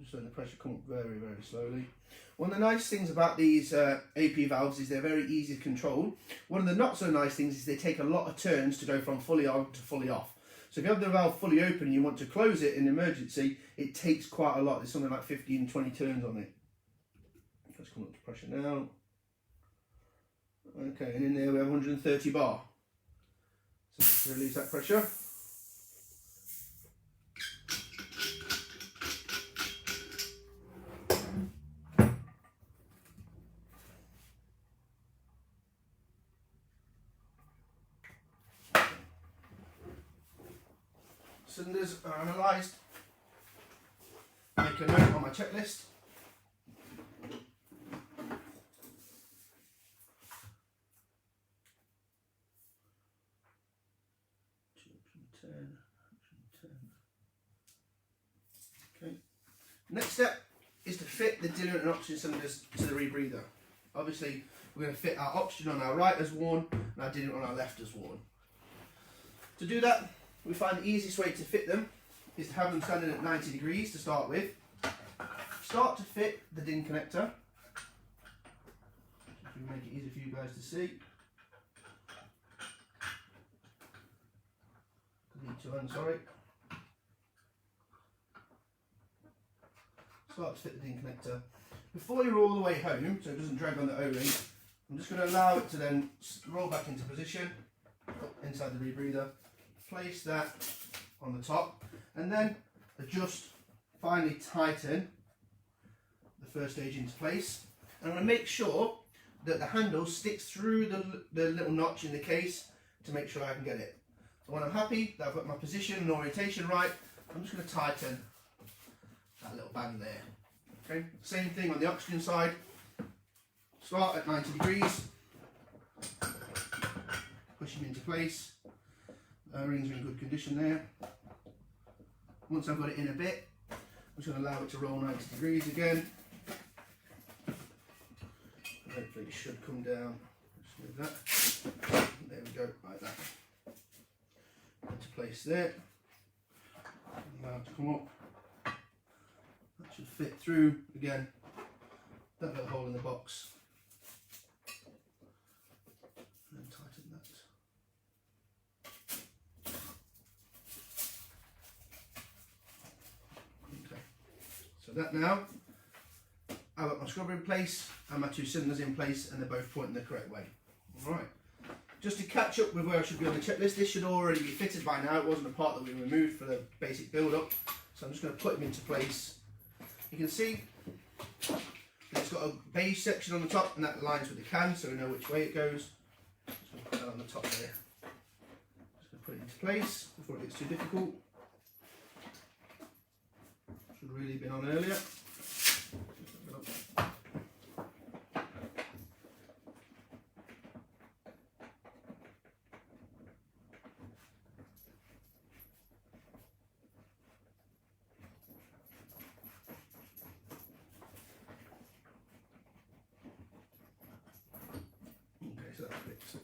Speaker 1: Just letting the pressure come up very, very slowly. One of the nice things about these AP valves is they're very easy to control. One of the not so nice things is they take a lot of turns to go from fully on to fully off. So if you have the valve fully open and you want to close it in emergency, it takes quite a lot. There's something like 15, 20 turns on it. Let's come up to pressure now. Okay, and in there we have 130 bar. So let's release that pressure. Cylinders are analysed. Make a note on my checklist. Okay. Next step is to fit the diluent and oxygen cylinders to the rebreather. Obviously, we're going to fit our oxygen on our right as worn and our diluent on our left as worn. To do that, we find the easiest way to fit them is to have them standing at 90 degrees to start with. Start to fit the DIN connector. If we make it easy for you guys to see. Sorry. Start to fit the DIN connector. Before you're all the way home, so it doesn't drag on the O-ring, I'm just going to allow it to then roll back into position inside the rebreather. Place that on the top and then adjust, finally tighten the first stage into place. And I'm going to make sure that the handle sticks through the little notch in the case to make sure I can get it. So when I'm happy that I've got my position and orientation right, I'm just going to tighten that little band there. Okay, same thing on the oxygen side. Start at 90 degrees, push him into place. O-rings are in good condition there. Once I've got it in a bit, I'm just going to allow it to roll 90 degrees again. Hopefully it should come down. Just move that. There we go, like that. Into place there. Allow it to come up. That should fit through again. That little hole in the box. And tighten that. So that now, I've got my scrubber in place and my two cylinders in place and they're both pointing the correct way. Alright, just to catch up with where I should be on the checklist, this should already be fitted by now. It wasn't a part that we removed for the basic build-up. So I'm just going to put them into place. You can see it's got a beige section on the top and that aligns with the can so we know which way it goes. Just going to put that on the top there. Just going to put it into place before it gets too difficult. Should really have been on earlier. Okay, so that's fixed.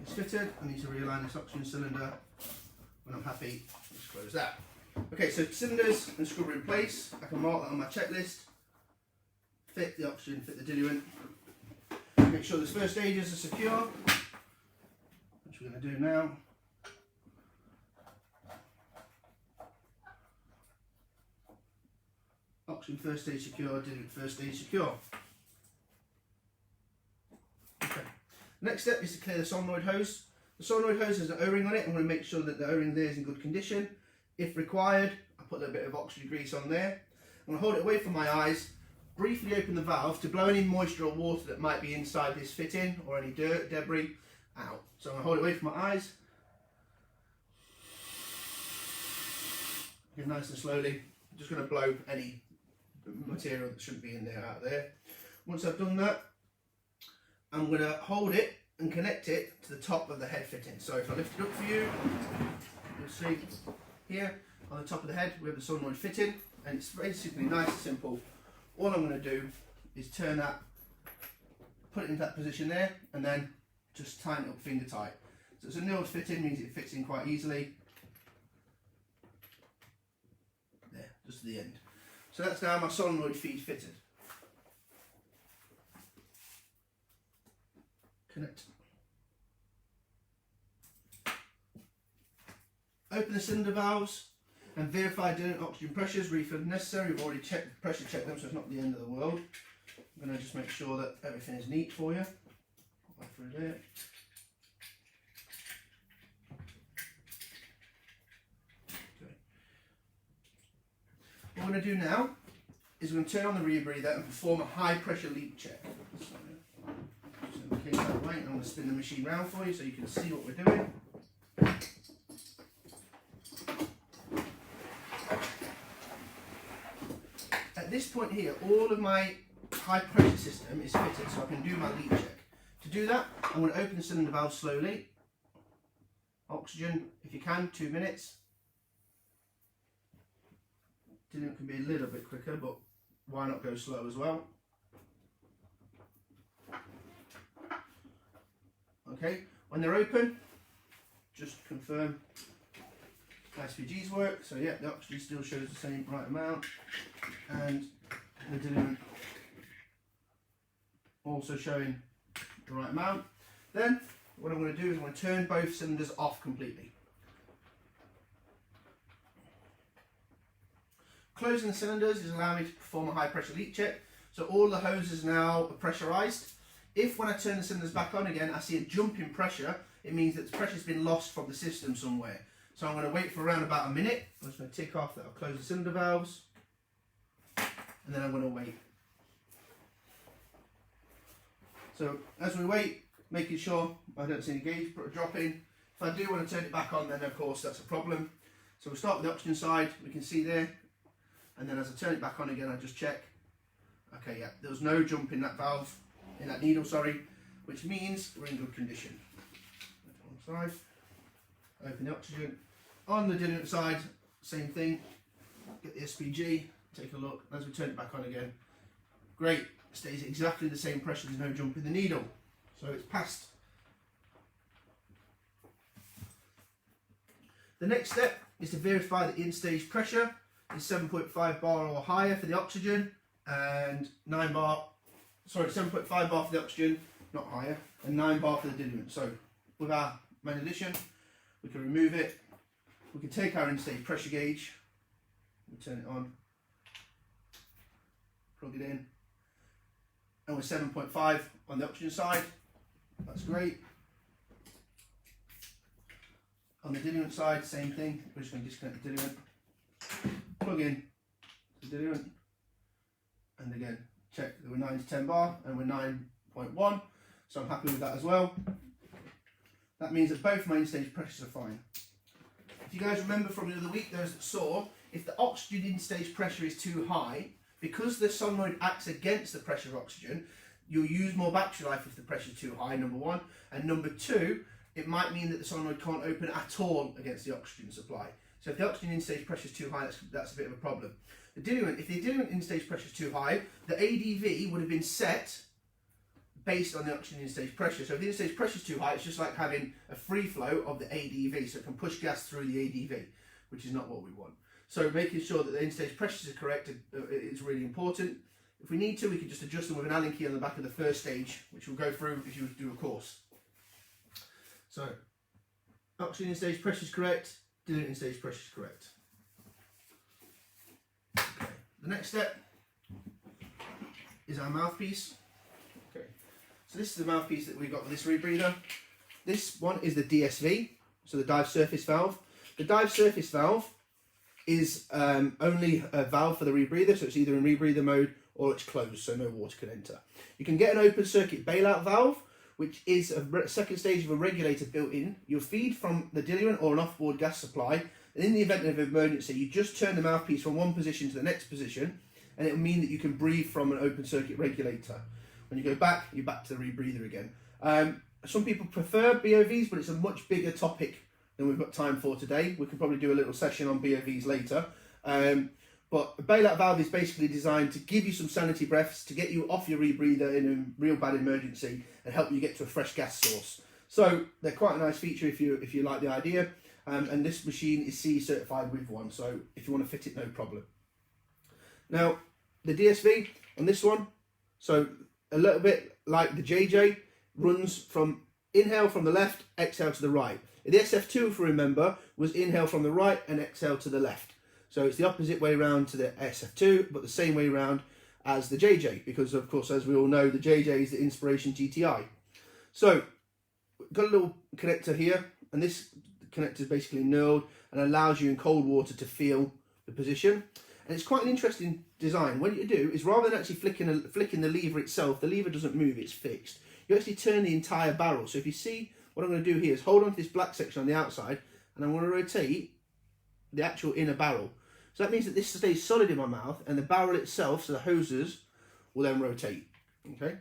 Speaker 1: It's fitted. I need to realign this oxygen cylinder. When I'm happy, just close that. Okay, so cylinders and scrubber in place. I can mark that on my checklist. Fit the oxygen, fit the diluent. Make sure the first stages are secure, which we're going to do now. Oxygen first stage secure, diluent first stage secure. Okay. Next step is to clear the solenoid hose. The solenoid hose has an O-ring on it. I'm going to make sure that the O-ring there is in good condition. If required, I put a little bit of oxygen grease on there. I'm going to hold it away from my eyes, briefly open the valve to blow any moisture or water that might be inside this fitting or any dirt, debris out. So I'm going to hold it away from my eyes. Again, nice and slowly. I'm just going to blow any material that shouldn't be in there out there. Once I've done that, I'm going to hold it and connect it to the top of the head fitting. So if I lift it up for you, you'll see here on the top of the head we have the solenoid fitting, and it's basically nice and simple. All I'm going to do is turn that, put it into that position there, and then just tighten it up finger tight. So it's a nilled fitting, means it fits in quite easily. There, just to the end. So that's now my solenoid feed fitted. Connect. Open the cylinder valves and verify diluent oxygen pressures. Refill if necessary. We've already pressure checked them, so it's not the end of the world. I'm going to just make sure that everything is neat for you. Put that through there. Okay. What we're going to do now is we're going to turn on the rebreather and perform a high pressure leak check. So, just in case that way, I'm going to spin the machine round for you so you can see what we're doing. At this point here, all of my high pressure system is fitted, so I can do my leak check. To do that, I'm going to open the cylinder valve slowly. Oxygen, if you can, 2 minutes. Diluent can be a little bit quicker, but why not go slow as well? Okay, when they're open, just confirm SVGs work. So yeah, the oxygen still shows the same right amount, and the diluent also showing the right amount. Then what I'm going to do is I'm going to turn both cylinders off completely. Closing the cylinders is allowing me to perform a high pressure leak check. So all the hoses now are pressurized. If when I turn the cylinders back on again I see a jump in pressure, it means that the pressure's been lost from the system somewhere. So I'm going to wait for around about a minute. I'm just going to tick off that I'll close the cylinder valves, and then I'm going to wait. So as we wait, making sure I don't see any gauge dropping. If I do want to turn it back on, then of course that's a problem. So we'll start with the oxygen side, we can see there, and then as I turn it back on again, I just check. Okay, yeah, there was no jump in that valve, in that needle, sorry, which means we're in good condition. One side, open the oxygen. On the diluent side, same thing. Get the SPG, take a look. As we turn it back on again, great, it stays exactly the same pressure. There's no jump in the needle, so it's passed. The next step is to verify that the in-stage pressure is 7.5 bar or higher for the oxygen, and 9 bar. Sorry, 7.5 bar for the oxygen, not higher, and 9 bar for the diluent. So with our main addition, we can remove it. We can take our in-stage pressure gauge, we turn it on, plug it in, and we're 7.5 on the oxygen side. That's great. On the diluent side, same thing. We're just going to disconnect the diluent, plug in the diluent, and again check that we're 9 to 10 bar and we're 9.1. So I'm happy with that as well. That means that both my in-stage pressures are fine. If you guys remember from the other week, those that saw, if the oxygen in-stage pressure is too high, because the solenoid acts against the pressure of oxygen, you'll use more battery life if the pressure is too high, number one. And number two, it might mean that the solenoid can't open at all against the oxygen supply. So if the oxygen in-stage pressure is too high, that's a bit of a problem. The diluent, if the diluent in-stage pressure is too high, the ADV would have been set based on the oxygen in-stage pressure. So if the in-stage pressure is too high, it's just like having a free flow of the ADV, so it can push gas through the ADV, which is not what we want. So making sure that the in-stage pressures are correct is really important. If we need to, we can just adjust them with an Allen key on the back of the first stage, which we'll go through if you do a course. So oxygen in-stage pressure is correct, diluent in-stage pressure is correct. Okay. The next step is our mouthpiece. Okay. So this is the mouthpiece that we've got with this rebreather. This one is the DSV, so the dive surface valve. The dive surface valve is only a valve for the rebreather, so it's either in rebreather mode or it's closed, so no water can enter. You can get an open circuit bailout valve, which is a second stage of a regulator built in. You'll feed from the diluent or an off-board gas supply And in the event of emergency, you just turn the mouthpiece from one position to the next position, and it will mean that you can breathe from an open circuit regulator. When you go back, you're back to the rebreather again. Some people prefer BOVs, but it's a much bigger topic than we've got time for today. We can probably do a little session on BOVs later. But a bailout valve is basically designed to give you some sanity breaths, to get you off your rebreather in a real bad emergency and help you get to a fresh gas source. So they're quite a nice feature if you like the idea. And this machine is CE certified with one, so if you want to fit it, no problem. Now, the DSV on this one, so a little bit like the JJ, runs from inhale from the left, exhale to the right. The SF2, if you remember, was inhale from the right and exhale to the left. So it's the opposite way around to the SF2, but the same way around as the JJ, because of course, as we all know, the JJ is the Inspiration GTI. So, got a little connector here, and this connector is basically knurled and allows you in cold water to feel the position. And it's quite an interesting design. What you do is, rather than actually flicking the lever itself, the lever doesn't move, it's fixed. You actually turn the entire barrel. So if you see, what I'm going to do here is hold on to this black section on the outside, and I'm going to rotate the actual inner barrel. So that means that this stays solid in my mouth, and the barrel itself, so the hoses, will then rotate. Okay.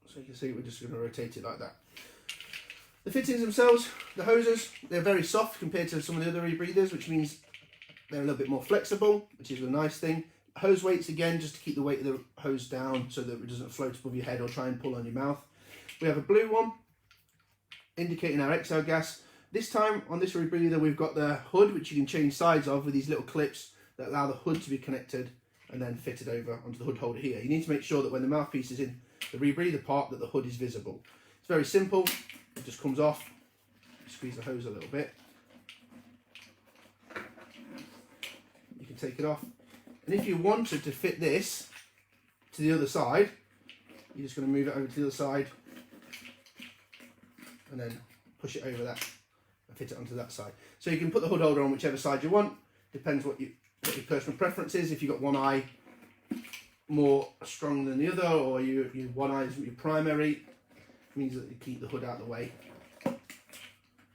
Speaker 1: So you can see we're just going to rotate it like that. The fittings themselves, the hoses, they're very soft compared to some of the other rebreathers, which means they're a little bit more flexible, which is a nice thing. Hose weights, again, just to keep the weight of the hose down so that it doesn't float above your head or try and pull on your mouth. We have a blue one indicating our exhale gas. This time on this rebreather, we've got the hood, which you can change sides of with these little clips that allow the hood to be connected and then fitted over onto the hood holder here. You need to make sure that when the mouthpiece is in the rebreather part, that the hood is visible. It's very simple. It just comes off. Squeeze the hose a little bit. You can take it off. And if you wanted to fit this to the other side, you're just going to move it over to the other side and then push it over that and fit it onto that side. So you can put the hood holder on whichever side you want. Depends what your personal preference is. If you've got one eye more strong than the other, or your one eye is your primary, it means that you keep the hood out of the way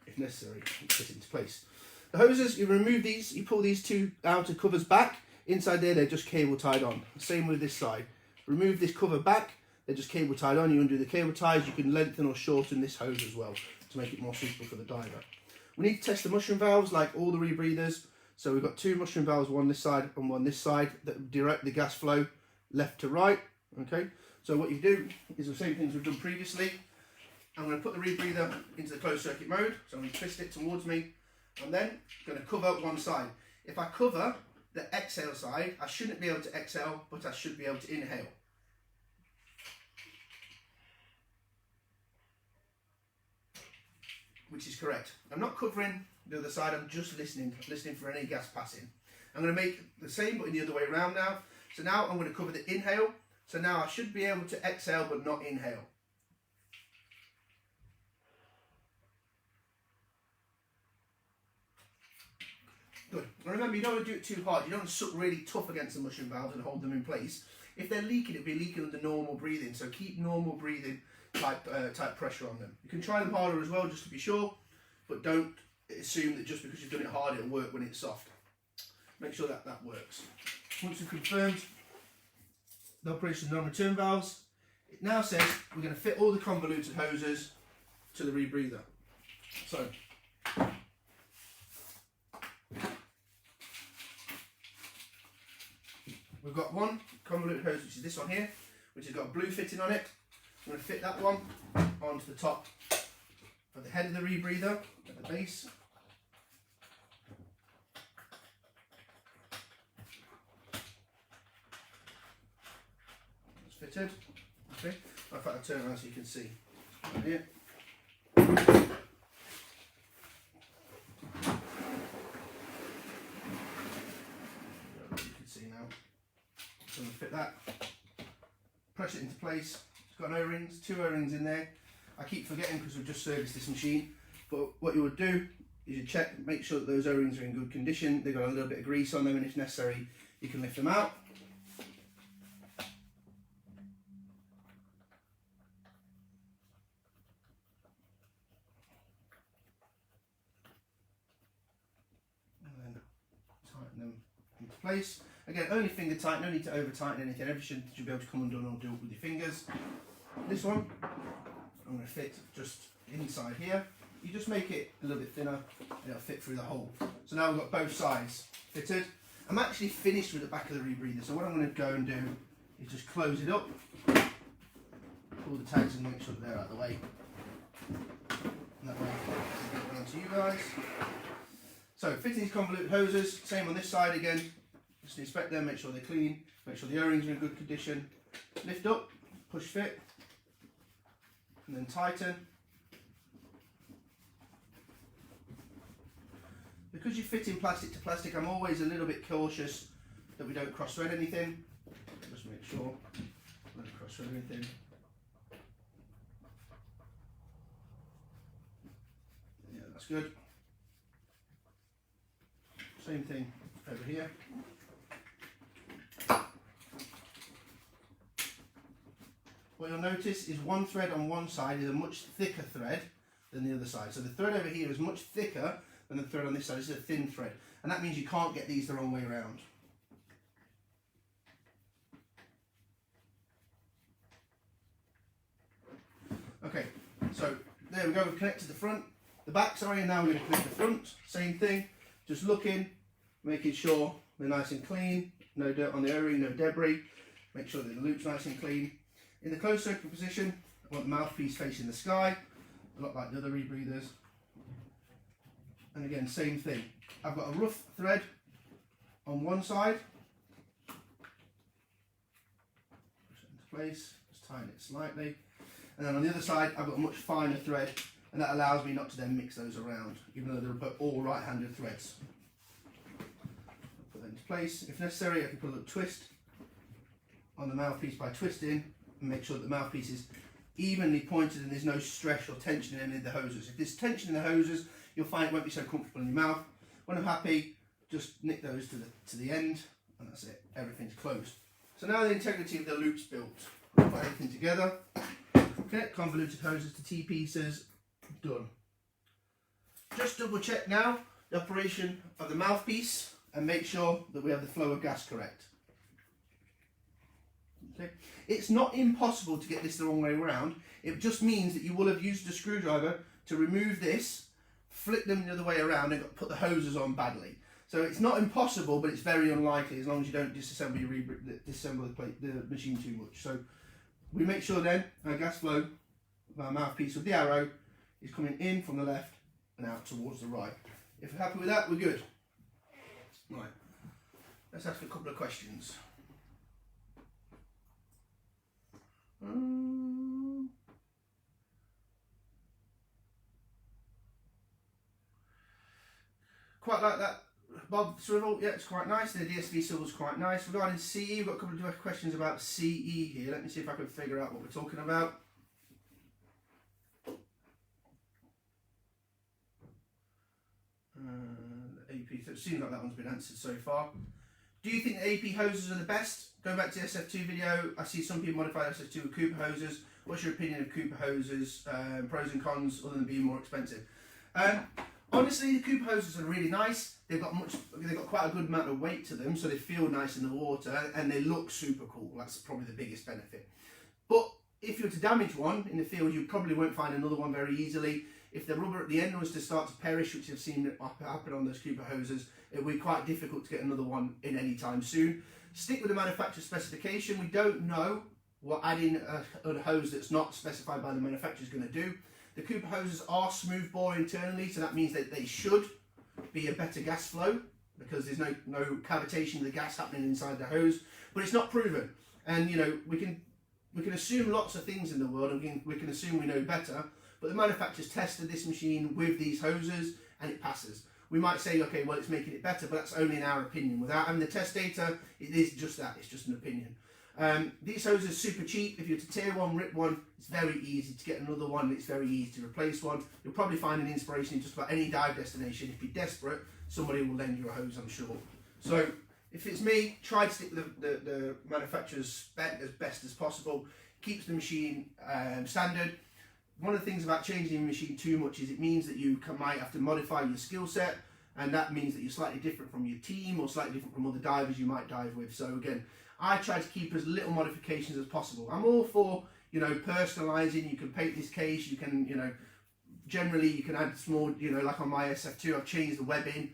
Speaker 1: if necessary and fit it into place. The hoses, you remove these, you pull these two outer covers back. Inside there, they're just cable tied on. Same with this side. Remove this cover back, they're just cable tied on. You undo the cable ties, you can lengthen or shorten this hose as well to make it more suitable for the diver. We need to test the mushroom valves like all the rebreathers. So we've got two mushroom valves, one this side and one this side, that direct the gas flow left to right. Okay, so what you do is the same things we've done previously. I'm going to put the rebreather into the closed circuit mode, so I'm going to twist it towards me, and then I'm going to cover one side. If I cover the exhale side, I shouldn't be able to exhale, but I should be able to inhale. Which is correct. I'm not covering the other side, I'm just listening for any gas passing. I'm going to make the same, but in the other way around now. So now I'm going to cover the inhale, so now I should be able to exhale, but not inhale. Good. And remember, you don't want to do it too hard. You don't want to suck really tough against the mushroom valves and hold them in place. If they're leaking, it'll be leaking under normal breathing. So keep normal breathing type pressure on them. You can try them harder as well, just to be sure, but don't assume that just because you've done it hard, it'll work when it's soft. Make sure that that works. Once we've confirmed the operation of non-return valves, it now says we're going to fit all the convoluted hoses to the rebreather. So we've got one convoluted hose, which is this one here, which has got a blue fitting on it. I'm going to fit that one onto the top of the head of the rebreather at the base. It's fitted. Okay. In fact, I'll turn around so you can see. Right here. You can see now. So I'm going to fit that. Press it into place. It's got O-rings, two O-rings in there. I keep forgetting because we've just serviced this machine, but what you would do is you check, make sure that those O-rings are in good condition. They've got a little bit of grease on them, and if necessary you can lift them out. place. Again, only finger tight, no need to over tighten anything, everything should be able to come undone or do it with your fingers. This one, I'm going to fit just inside here. You just make it a little bit thinner and it'll fit through the hole. So now we've got both sides fitted. I'm actually finished with the back of the rebreather, so what I'm going to go and do is just close it up, pull the tags and make sure that they're out of the way. And that way I can get around to you guys. So fitting these convoluted hoses, same on this side again. Just inspect them, make sure they're clean, make sure the O-rings are in good condition. Lift up, push fit, and then tighten. Because you're fitting plastic to plastic, I'm always a little bit cautious that we don't cross-thread anything. Just make sure we don't cross-thread anything. Yeah, that's good. Same thing over here. What you'll notice is one thread on one side is a much thicker thread than the other side. So the thread over here is much thicker than the thread on this side. This is a thin thread, and that means you can't get these the wrong way around. Okay, so there we go, we've connected the front. The back, sorry, and now we're going to connect the front. Same thing, just looking, making sure they're nice and clean, no dirt on the O-ring, no debris. Make sure that the loop's nice and clean. In the closed circuit position, I want the mouthpiece facing the sky, a lot like the other rebreathers. And again, same thing. I've got a rough thread on one side. Push it into place, just tighten it slightly. And then on the other side, I've got a much finer thread, and that allows me not to then mix those around, even though they're all right-handed threads. Put that into place. If necessary, I can put a little twist on the mouthpiece by twisting, and make sure that the mouthpiece is evenly pointed and there's no stretch or tension in any of the hoses. If there's tension in the hoses, you'll find it won't be so comfortable in your mouth. When I'm happy, just nick those to the end, and that's it. Everything's closed. So now the integrity of the loop's built. I'll put everything together. Connect convoluted hoses to T-pieces. Done. Just double check now the operation of the mouthpiece and make sure that we have the flow of gas correct. Okay. It's not impossible to get this the wrong way around. It just means that you will have used a screwdriver to remove this, flip them the other way around and put the hoses on badly. So it's not impossible, but it's very unlikely as long as you don't disassemble the machine too much. So we make sure then our gas flow of our mouthpiece with the arrow is coming in from the left and out towards the right. If we're happy with that, we're good. Right, let's ask a couple of questions. Quite like that Bob swivel, yeah, it's quite nice. The DSV swivel's quite nice. Regarding CE, we've got a couple of questions about CE here. Let me see if I can figure out what we're talking about. The AP, so it seems like that one's been answered so far. Do you think the AP hoses are the best? Going back to the SF2 video, I see some people modify SF2 with Cooper hoses. What's your opinion of Cooper hoses? Pros and cons, other than being more expensive? Honestly, the Cooper hoses are really nice. They've got quite a good amount of weight to them, so they feel nice in the water and they look super cool. That's probably the biggest benefit. But if you were to damage one in the field, you probably won't find another one very easily. If the rubber at the end was to start to perish, which I've seen happen on those Cooper hoses, it would be quite difficult to get another one in any time soon. Stick with the manufacturer's specification. We don't know what adding a hose that's not specified by the manufacturer is going to do. The Cooper hoses are smooth bore internally, so that means that they should be a better gas flow because there's no cavitation of the gas happening inside the hose. But it's not proven, and you know we can assume lots of things in the world, and we can assume we know better. But the manufacturers tested this machine with these hoses, and it passes. We might say, okay, well, it's making it better, but that's only in our opinion. Without having the test data, it is just that. It's just an opinion. These hoses are super cheap. If you're to tear one, rip one, it's very easy to get another one. It's very easy to replace one. You'll probably find an inspiration in just about any dive destination. If you're desperate, somebody will lend you a hose, I'm sure. So if it's me, try to stick with the manufacturer's spec as best as possible. Keeps the machine standard. One of the things about changing the machine too much is it means that you might have to modify your skill set. and that means that you're slightly different from your team or slightly different from other divers you might dive with. So again, I try to keep as little modifications as possible. I'm all for, you know, personalising. You can paint this case, you can, you know, generally you can add small, you know, like on my SF2 I've changed the webbing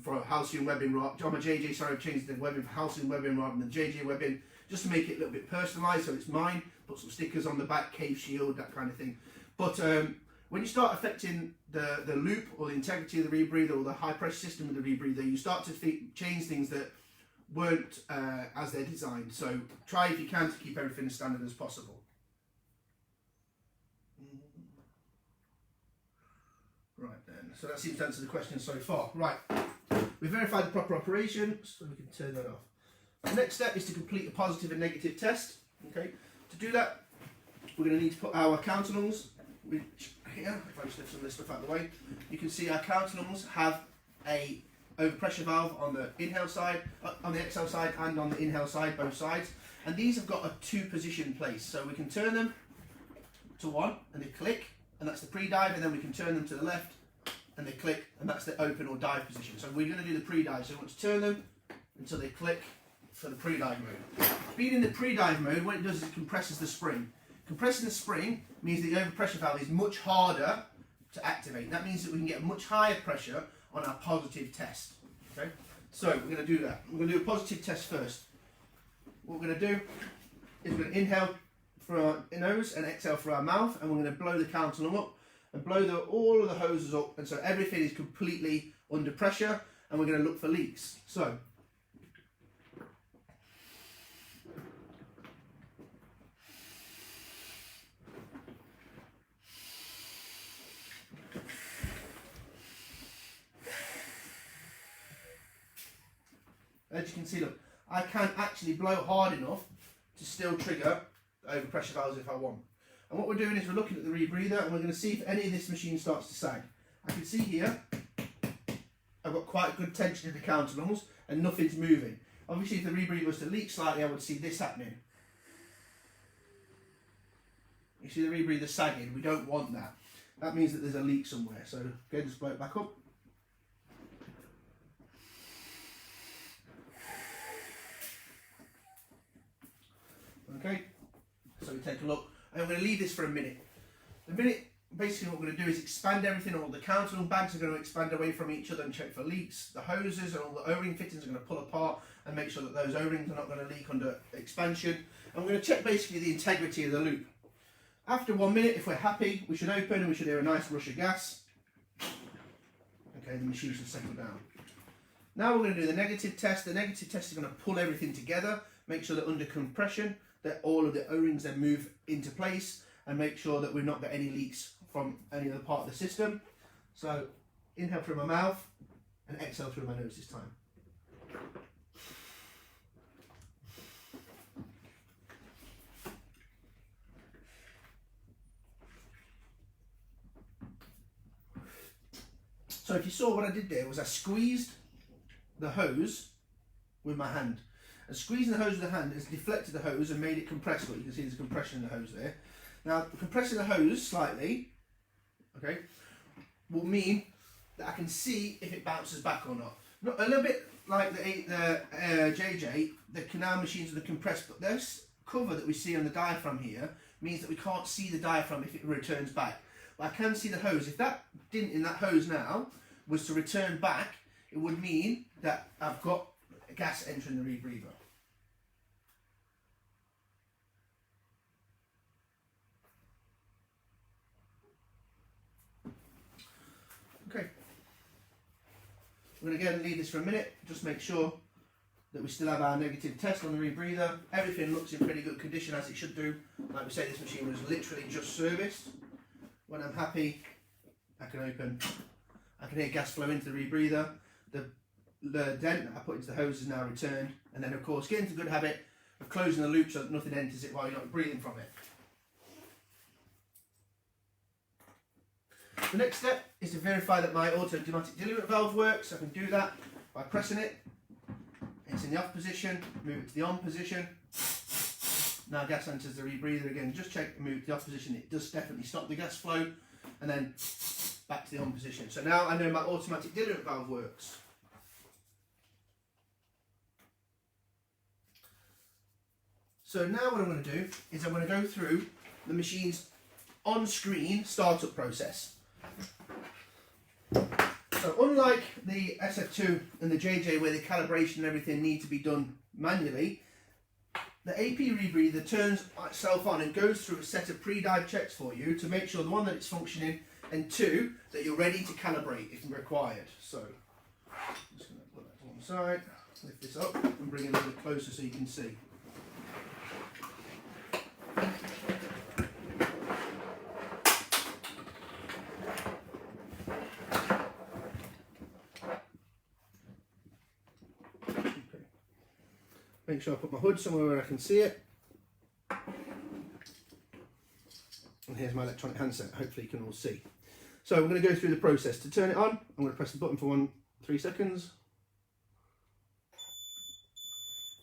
Speaker 1: for halcyon webbing rod. On my JJ, sorry, I've changed the webbing for halcyon webbing rather than the JJ webbing, just to make it a little bit personalised so it's mine. Put some stickers on the back, cave shield, that kind of thing. But when you start affecting the loop or the integrity of the rebreather or the high pressure system of the rebreather, you start to change things that weren't as they're designed. So try if you can to keep everything as standard as possible. Right then, so that seems to answer the question so far. Right, we've verified the proper operation, so we can turn that off. The next step is to complete a positive and negative test. Okay, to do that, we're going to need to put our counter lungs, which here, if I just lift some of this stuff out of the way, you can see our counter lungs have a overpressure valve on the inhale side, on the exhale side, and on the inhale side, both sides. And these have got a 2-position place, so we can turn them to 1 and they click, and that's the pre-dive, and then we can turn them to the left and they click, and that's the open or dive position. So we're going to do the pre-dive, so we want to turn them until they click for the pre-dive mode. Being in the pre-dive mode, what it does is it compresses the spring. Compressing the spring means that the overpressure valve is much harder to activate. That means that we can get much higher pressure on our positive test. Okay, so we're going to do that. We're going to do a positive test first. What we're going to do is we're going to inhale for our nose and exhale for our mouth, and we're going to blow the counter lung up and blow all of the hoses up, and so everything is completely under pressure, and we're going to look for leaks. So as you can see, look, I can actually blow hard enough to still trigger the overpressure valves if I want. And what we're doing is we're looking at the rebreather, and we're going to see if any of this machine starts to sag. I can see here I've got quite good tension in the counter lungs and nothing's moving. Obviously if the rebreather was to leak slightly, I would see this happening. You see the rebreather sagging, we don't want that. That means that there's a leak somewhere. So again, just blow it back up. Okay, so we take a look, and I'm going to leave this for a minute. The minute, basically what we're going to do is expand everything. All the counter lung bags are going to expand away from each other and check for leaks. The hoses and all the O-ring fittings are going to pull apart and make sure that those O-rings are not going to leak under expansion. And we're going to check basically the integrity of the loop. After 1 minute, if we're happy, we should open and we should hear a nice rush of gas. Okay, the machine should settle down. Now we're going to do the negative test. The negative test is going to pull everything together, make sure that under compression, that all of the O-rings then move into place, and make sure that we've not got any leaks from any other part of the system. So inhale through my mouth and exhale through my nose this time. So if you saw what I did there was I squeezed the hose with my hand. And squeezing the hose with the hand has deflected the hose and made it compress. What you can see there's a compression in the hose there. Now, compressing the hose slightly, okay, will mean that I can see if it bounces back or not. Not a little bit like the JJ, the canal machines with the compressed, but this cover that we see on the diaphragm here means that we can't see the diaphragm if it returns back. But I can see the hose. If that didn't in that hose now was to return back, it would mean that I've got gas entering the rebreather. Okay. We're going to go and leave this for a minute, just make sure that we still have our negative test on the rebreather. Everything looks in pretty good condition as it should do. Like we say, this machine was literally just serviced. When I'm happy, I can open, I can hear gas flow into the rebreather. The dent that I put into the hose is now returned, and then of course get into the good habit of closing the loop so that nothing enters it while you're not breathing from it. The next step is to verify that my automatic diluent valve works. I can do that by pressing it. It's in the off position, move it to the on position. Now gas enters the rebreather again, just check and move it to the off position. It does definitely stop the gas flow, and then back to the on position. So now I know my automatic diluent valve works. So now what I'm going to do is I'm going to go through the machine's on-screen startup process. So unlike the SF2 and the JJ where the calibration and everything need to be done manually, the AP rebreather turns itself on and goes through a set of pre-dive checks for you to make sure, the one, that it's functioning, and two, that you're ready to calibrate if required. So I'm just going to put that to one side, lift this up and bring it a little bit closer so you can see. Make sure I put my hood somewhere where I can see it. And here's my electronic handset, hopefully you can all see. So we're going to go through the process. To turn it on, I'm going to press the button for 3 seconds.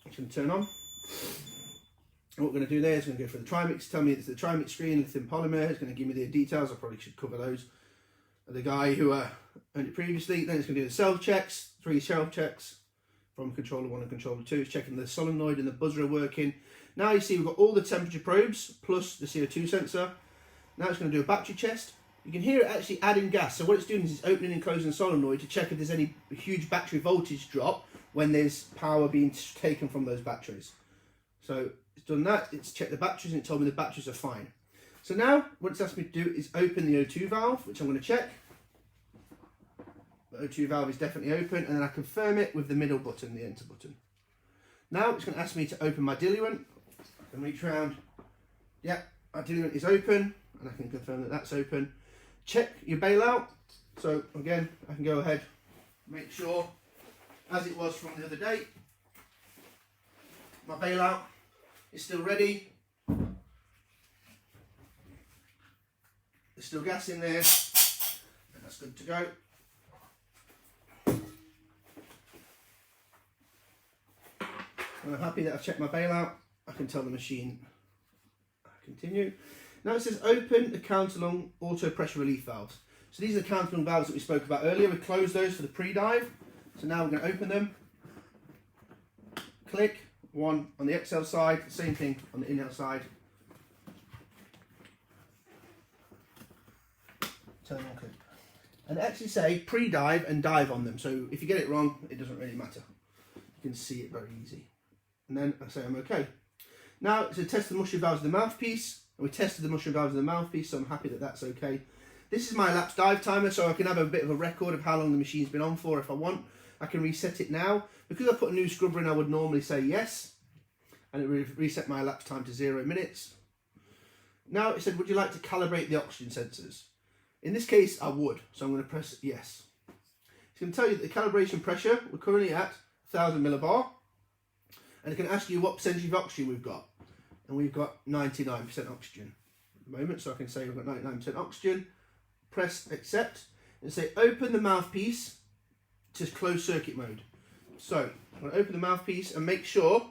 Speaker 1: It's going to turn on. And what we're going to do there is going to go for the trimix, tell me it's the trimix screen, lithium polymer. It's going to give me the details, I probably should cover those. The guy who owned it previously. Then it's going to do the self checks, 3 self checks. From controller 1 and controller 2, it's checking the solenoid and the buzzer are working. Now you see we've got all the temperature probes plus the CO2 sensor. Now it's going to do a battery test. You can hear it actually adding gas. So what it's doing is it's opening and closing the solenoid to check if there's any huge battery voltage drop when there's power being taken from those batteries. So it's done that, it's checked the batteries and it told me the batteries are fine. So now what it's asked me to do is open the O2 valve, which I'm going to check. The O2 valve is definitely open, and then I confirm it with the middle button, the enter button. Now it's going to ask me to open my diluent. I can reach around. Yep, my diluent is open, and I can confirm that that's open. Check your bailout. So again, I can go ahead, make sure, as it was from the other day, my bailout is still ready. There's still gas in there, and that's good to go. When I'm happy that I've checked my bailout, I can tell the machine, continue. Now it says open the counter-lung auto pressure relief valves. So these are the counter-lung valves that we spoke about earlier. We closed those for the pre-dive. So now we're going to open them. Click, one on the exhale side, same thing on the inhale side. Turn on click. And they actually say pre-dive and dive on them. So if you get it wrong, it doesn't really matter. You can see it very easy. And then I say I'm okay. Now it's a test the mushroom valves of the mouthpiece. And we tested the mushroom valves of the mouthpiece, so I'm happy that that's okay. This is my elapsed dive timer, so I can have a bit of a record of how long the machine's been on for if I want. I can reset it now. Because I put a new scrubber in, I would normally say yes. And it would reset my elapsed time to 0 minutes. Now it said, would you like to calibrate the oxygen sensors? In this case, I would. So I'm going to press yes. It's going to tell you that the calibration pressure, we're currently at 1000 millibar. And it can ask you what percentage of oxygen we've got. And we've got 99% oxygen at the moment. So I can say we've got 99% oxygen. Press accept and say open the mouthpiece to closed circuit mode. So I'm going to open the mouthpiece and make sure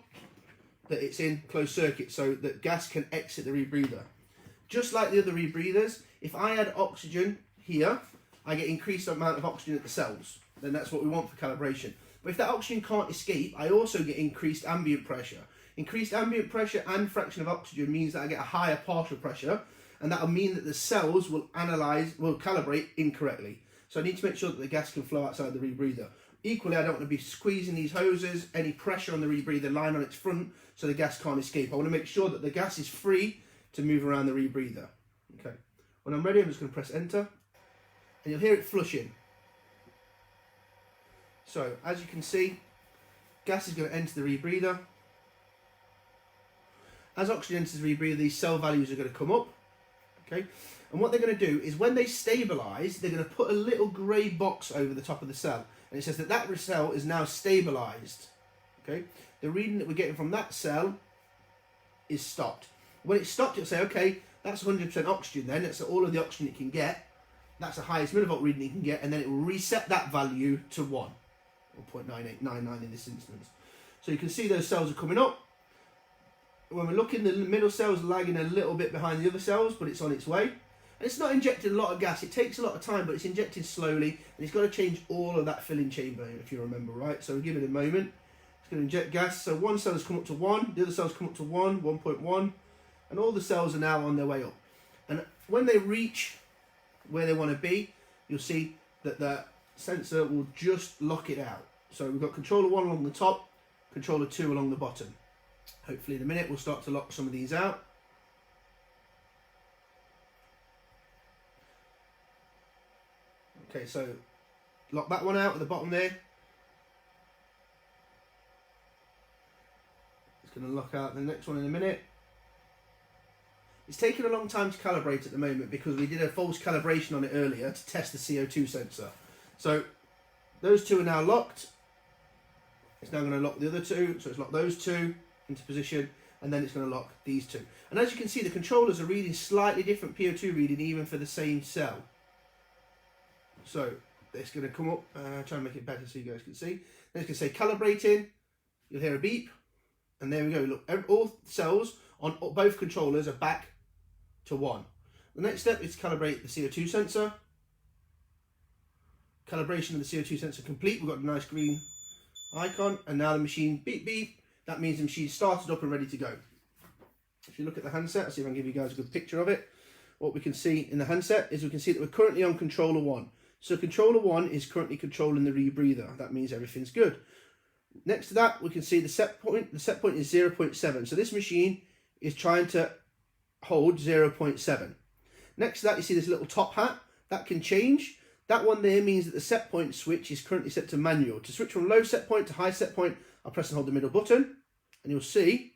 Speaker 1: that it's in closed circuit so that gas can exit the rebreather. Just like the other rebreathers, if I add oxygen here, I get increased amount of oxygen at the cells. Then that's what we want for calibration. But if that oxygen can't escape, I also get increased ambient pressure. Increased ambient pressure and fraction of oxygen means that I get a higher partial pressure, and that will mean that the cells will calibrate incorrectly. So I need to make sure that the gas can flow outside the rebreather. Equally, I don't want to be squeezing these hoses, any pressure on the rebreather line on its front, so the gas can't escape. I want to make sure that the gas is free to move around the rebreather. Okay. When I'm ready, I'm just going to press enter, and you'll hear it flushing. So, as you can see, gas is going to enter the rebreather. As oxygen enters the rebreather, these cell values are going to come up. Okay, and what they're going to do is when they stabilise, they're going to put a little grey box over the top of the cell. And it says that that cell is now stabilised. Okay, the reading that we're getting from that cell is stopped. When it's stopped, it'll say, okay, that's 100% oxygen then. That's all of the oxygen it can get. That's the highest millivolt reading it can get. And then it will reset that value to 1. Or 0.9899 in this instance. So you can see those cells are coming up. When we're looking, the middle cell's lagging a little bit behind the other cells, but it's on its way. And it's not injecting a lot of gas. It takes a lot of time, but it's injecting slowly, and it's got to change all of that filling chamber, if you remember, right? So we'll give it a moment. It's going to inject gas. So one cell's come up to 1, the other cell's come up to 1, 1.1, and all the cells are now on their way up. And when they reach where they want to be, you'll see that the sensor will just lock it out. So we've got controller 1 along the top, controller 2 along the bottom. Hopefully in a minute we'll start to lock some of these out. Okay, so lock that one out at the bottom there. It's going to lock out the next one in a minute. It's taken a long time to calibrate at the moment because we did a false calibration on it earlier to test the CO2 sensor. So those two are now locked. It's now going to lock the other two. So it's locked those two into position, and then it's going to lock these two. And as you can see, the controllers are reading slightly different PO2 reading even for the same cell. So it's going to come up, try and make it better so you guys can see. Then it's going to say calibrating, you'll hear a beep, and there we go. Look, all cells on both controllers are back to 1. The next step is to calibrate the CO2 sensor. Calibration of the CO2 sensor complete. We've got a nice green icon, and now the machine beep beep. That means the machine started up and ready to go. If you look at the handset, I'll see if I can give you guys a good picture of it. What we can see in the handset is we can see that we're currently on controller 1. So controller 1 is currently controlling the rebreather. That means everything's good. Next to that, we can see the set point. The set point is 0.7. So this machine is trying to hold 0.7. Next to that, you see this little top hat. That can change. That one there means that the set point switch is currently set to manual. To switch from low set point to high set point, I'll press and hold the middle button, and you'll see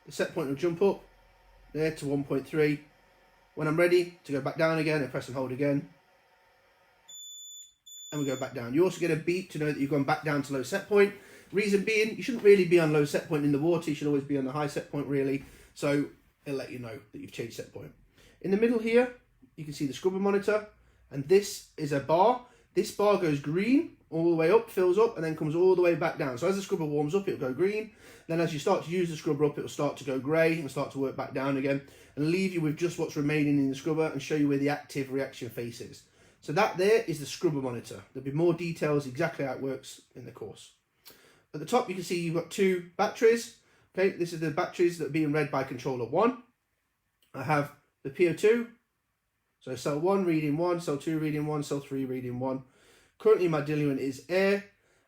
Speaker 1: the set point will jump up there to 1.3. When I'm ready to go back down again, I press and hold again, and we go back down. You also get a beep to know that you've gone back down to low set point. Reason being, you shouldn't really be on low set point in the water. You should always be on the high set point, really. So it'll let you know that you've changed set point. In the middle here, you can see the scrubber monitor, and this is a bar. This bar goes green all the way up, fills up, and then comes all the way back down. So as the scrubber warms up, it'll go green. Then as you start to use the scrubber up, it'll start to go grey and start to work back down again, and leave you with just what's remaining in the scrubber and show you where the active reaction face is. So that there is the scrubber monitor. There'll be more details exactly how it works in the course. At the top, you can see you've got 2 batteries. Okay, this is the batteries that are being read by controller 1. I have the PO2. So cell 1 reading 1, cell 2 reading 1, cell 3 reading 1. Currently my diluent is air,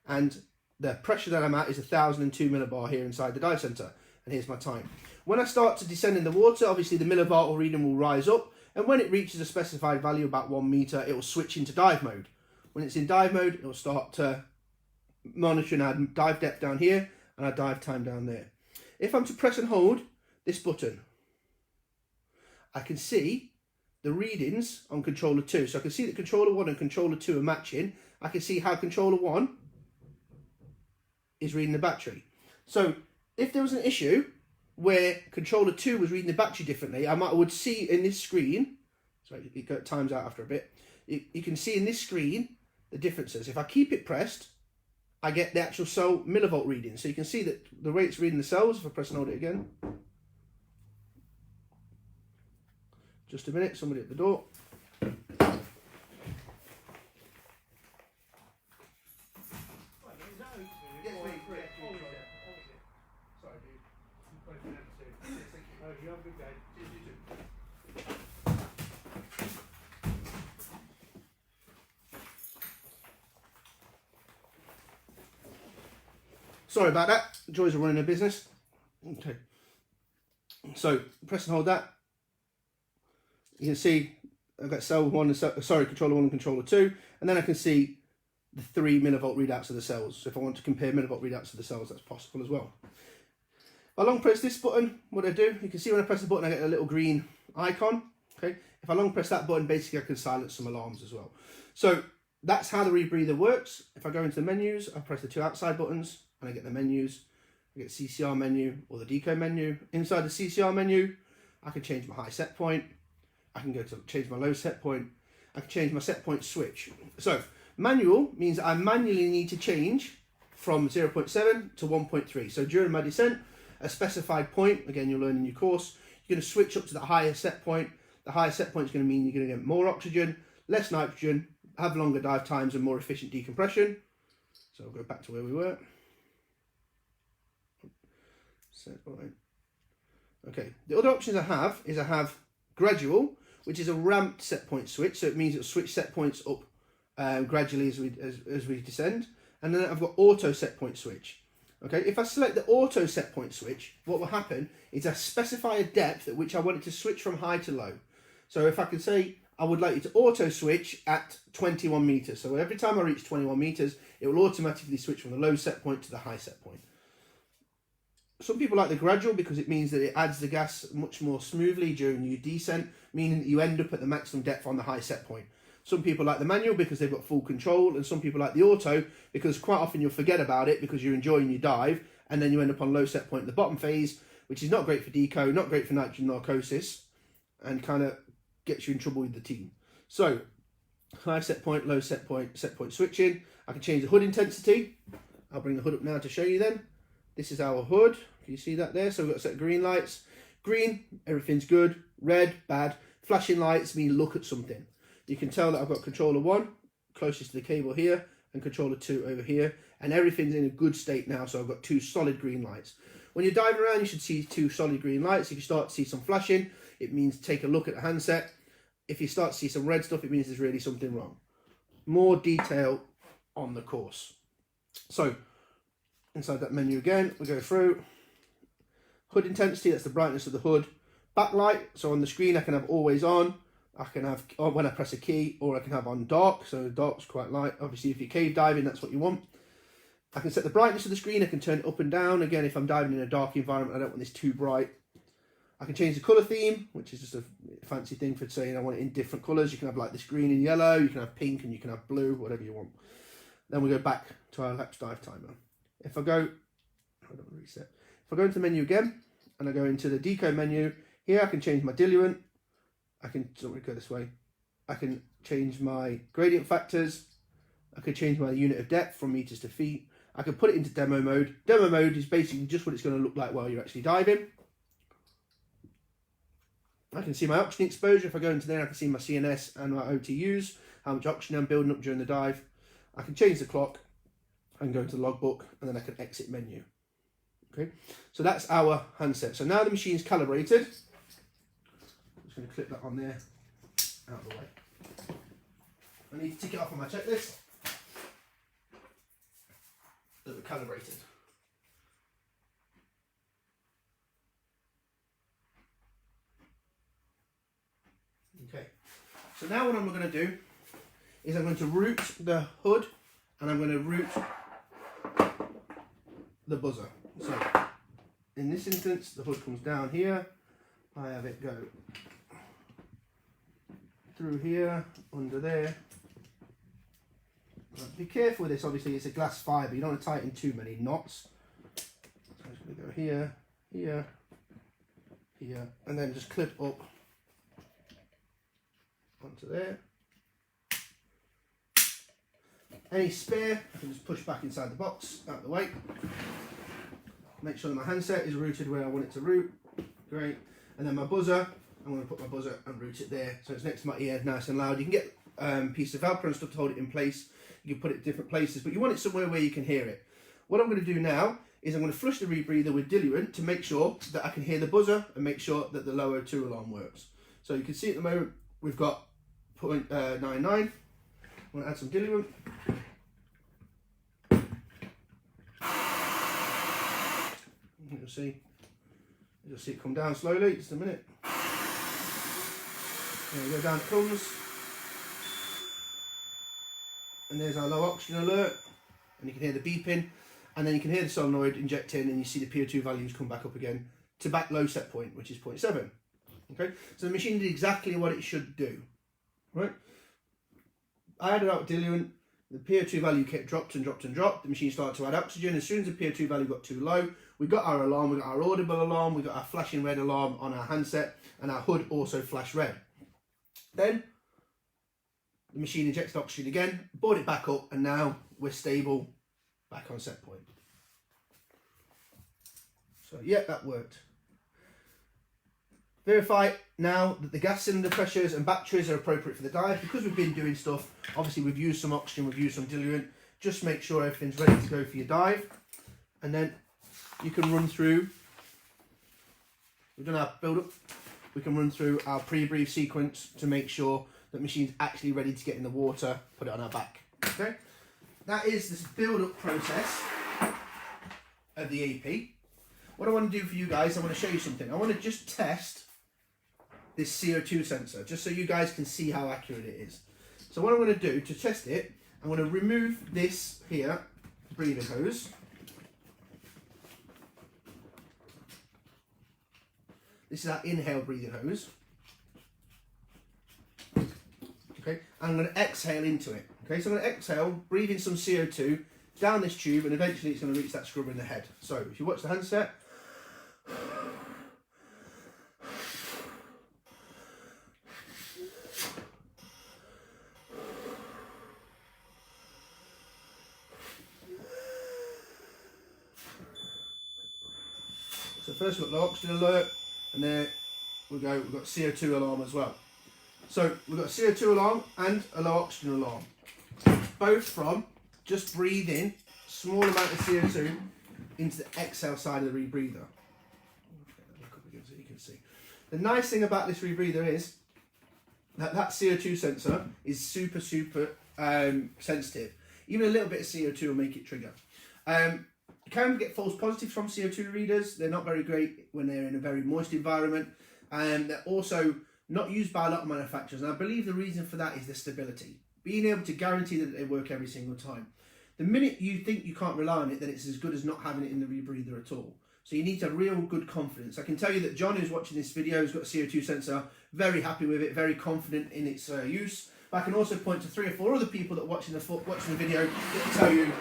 Speaker 1: and the pressure that I'm at is 1002 millibar here inside the dive center. And here's my time. When I start to descend in the water, obviously the millibar reading will rise up, and when it reaches a specified value, about 1 meter, it will switch into dive mode. When it's in dive mode, it will start to monitor our dive depth down here and our dive time down there. If I'm to press and hold this button, I can see the readings on controller 2. So I can see that controller 1 and controller 2 are matching. I can see how controller 1 is reading the battery. So if there was an issue where controller 2 was reading the battery differently, I would see in this screen, sorry, it times out after a bit, you can see in this screen the differences. If I keep it pressed, I get the actual cell millivolt reading. So you can see that the way it's reading the cells, if I press and hold it again. Just a minute, somebody at the door. Sorry about that. Joys of running a business. Okay. So press and hold that. You can see I've got cell 1, controller 1 and controller 2, and then I can see the 3 millivolt readouts of the cells. So if I want to compare millivolt readouts of the cells, that's possible as well. If I long press this button, what I do, you can see when I press the button, I get a little green icon. Okay. If I long press that button, basically I can silence some alarms as well. So that's how the rebreather works. If I go into the menus, I press the 2 outside buttons and I get the menus. I get CCR menu or the decode menu. Inside the CCR menu, I can change my high set point. I can go to change my low set point. I can change my set point switch. So manual means I manually need to change from 0.7 to 1.3. So during my descent, a specified point, again you'll learn in your course, you're going to switch up to the higher set point. The higher set point is going to mean you're going to get more oxygen, less nitrogen, have longer dive times and more efficient decompression. So I'll go back to where we were. Set point. Okay, the other options I have gradual, which is a ramped set point switch, so it means it'll switch set points up gradually as we descend. And then I've got auto set point switch. Okay, if I select the auto set point switch, what will happen is I specify a depth at which I want it to switch from high to low. So if I can say I would like you to auto switch at 21 meters. So every time I reach 21 meters, it will automatically switch from the low set point to the high set point. Some people like the gradual because it means that it adds the gas much more smoothly during your descent, meaning that you end up at the maximum depth on the high set point. Some people like the manual because they've got full control, and some people like the auto because quite often you'll forget about it because you're enjoying your dive, and then you end up on low set point at the bottom phase, which is not great for deco, not great for nitrogen narcosis, and kind of gets you in trouble with the team. So, high set point, low set point switching. I can change the HUD intensity. I'll bring the HUD up now to show you then. This is our HUD. Can you see that there? So we've got a set of green lights. Green, everything's good. Red, bad. Flashing lights mean look at something. You can tell that I've got controller 1 closest to the cable here and controller 2 over here, and everything's in a good state now, so I've got 2 solid green lights. When you're diving around, you should see 2 solid green lights. If you start to see some flashing, it means take a look at the handset. If you start to see some red stuff, it means there's really something wrong. More detail on the course. So, inside that menu again, we go through. HUD intensity, that's the brightness of the HUD. Backlight, so on the screen I can have always on. I can have when I press a key, or I can have on dark, so dark's quite light. Obviously if you're cave diving, that's what you want. I can set the brightness of the screen, I can turn it up and down. Again, if I'm diving in a dark environment, I don't want this too bright. I can change the colour theme, which is just a fancy thing for saying I want it in different colours. You can have like this green and yellow, you can have pink, and you can have blue, whatever you want. Then we go back to our elapsed dive timer. If I go, I don't want to reset. If I go into the menu again, and I go into the deco menu, here I can change my diluent. I can, sorry, go this way. I can change my gradient factors. I can change my unit of depth from meters to feet. I can put it into demo mode. Demo mode is basically just what it's going to look like while you're actually diving. I can see my oxygen exposure. If I go into there, I can see my CNS and my OTUs, how much oxygen I'm building up during the dive. I can change the clock. I can go into the logbook, and then I can exit menu. Okay, so that's our handset. So now the machine's calibrated. I'm just going to clip that on there, out of the way. I need to tick it off on my checklist that we're calibrated. Okay, so now what I'm going to do is I'm going to route the HUD, and I'm going to route the buzzer. So in this instance, the HUD comes down here. I have it go through here, under there. Be careful with this, obviously it's a glass fibre, you don't want to tighten too many knots. So I'm just going to go here, here, here, and then just clip up onto there. Any spare, I can just push back inside the box, out of the way. Make sure that my handset is routed where I want it to route. Great. And then my buzzer, I'm going to put my buzzer and route it there. So it's next to my ear, nice and loud. You can get pieces of Velcro and stuff to hold it in place. You can put it in different places, but you want it somewhere where you can hear it. What I'm going to do now is I'm going to flush the rebreather with diluent to make sure that I can hear the buzzer and make sure that the low O2 alarm works. So you can see at the moment we've got 0.99. I'm going to add some diluent. You'll see it come down slowly, just a minute. There we go, down it comes. And there's our low oxygen alert, and you can hear the beeping, and then you can hear the solenoid inject in, and you see the PO2 values come back up again to back low set point, which is 0.7. Okay, so the machine did exactly what it should do, right? I added out diluent, the PO2 value kept dropped and dropped and dropped. The machine started to add oxygen. As soon as the PO2 value got too low, we got our alarm, we got our audible alarm, we got our flashing red alarm on our handset, and our HUD also flashed red. Then the machine injected oxygen again, brought it back up, and now we're stable back on set point. So yeah, that worked. Verify now that the gas cylinder pressures and batteries are appropriate for the dive. Because we've been doing stuff, obviously we've used some oxygen, we've used some diluent. Just make sure everything's ready to go for your dive. And then you can run through, we've done our build-up, we can run through our pre-breathe sequence to make sure that machine's actually ready to get in the water, put it on our back. Okay, that is this build-up process of the AP. What I want to do for you guys, I want to show you something. I want to just test this CO2 sensor, just so you guys can see how accurate it is. So what I'm going to do to test it, I'm going to remove this here breathing hose. This is our inhale breathing hose. Okay, I'm going to exhale into it. Okay, so I'm going to exhale, breathe in some CO2 down this tube, and eventually it's going to reach that scrubber in the head. So if you watch the handset, so first we've got low oxygen alert, and there we go, we've got CO2 alarm as well. So we've got a CO2 alarm and a low oxygen alarm, both from just breathe in small amount of CO2 into the exhale side of the rebreather. Look up again so you can see. The nice thing about this rebreather is that CO2 sensor is super sensitive. Even a little bit of CO2 will make it trigger. You can get false positives from CO2 readers. They're not very great when they're in a very moist environment, and they're also not used by a lot of manufacturers. And I believe the reason for that is the stability. Being able to guarantee that they work every single time. The minute you think you can't rely on it, then it's as good as not having it in the rebreather at all. So you need to have real good confidence. I can tell you that John, who's watching this video, has got a CO2 sensor, very happy with it, very confident in its use. But I can also point to 3 or 4 other people that are watching the video that will tell you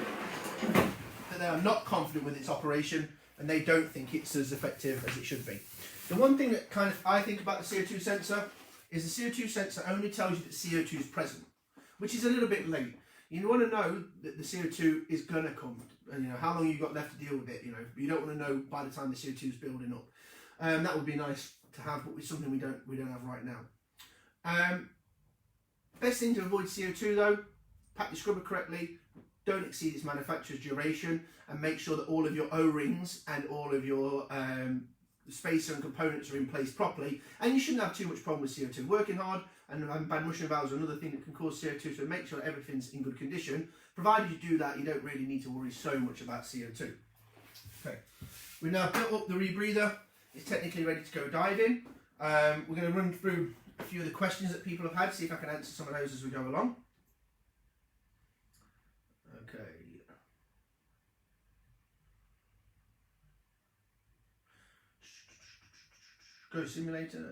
Speaker 1: that they are not confident with its operation and they don't think it's as effective as it should be. The one thing that kind of I think about the CO2 sensor is the CO2 sensor only tells you that CO2 is present, which is a little bit late. You want to know that the CO2 is going to come, and you know how long you've got left to deal with it. You know, but you don't want to know by the time the CO2 is building up. That would be nice to have, but it's something we don't have right now. Best thing to avoid CO2 though: pack your scrubber correctly, don't exceed its manufacturer's duration, and make sure that all of your O-rings and all of your spacer and components are in place properly. And you shouldn't have too much problem with CO2. Working hard and having bad mushroom valves are another thing that can cause CO2, so make sure everything's in good condition. Provided you do that, you don't really need to worry so much about CO2. Okay, we've now built up the rebreather. It's technically ready to go diving. We're going to run through a few of the questions that people have had, see if I can answer some of those as we go along. Okay. Go simulator. No,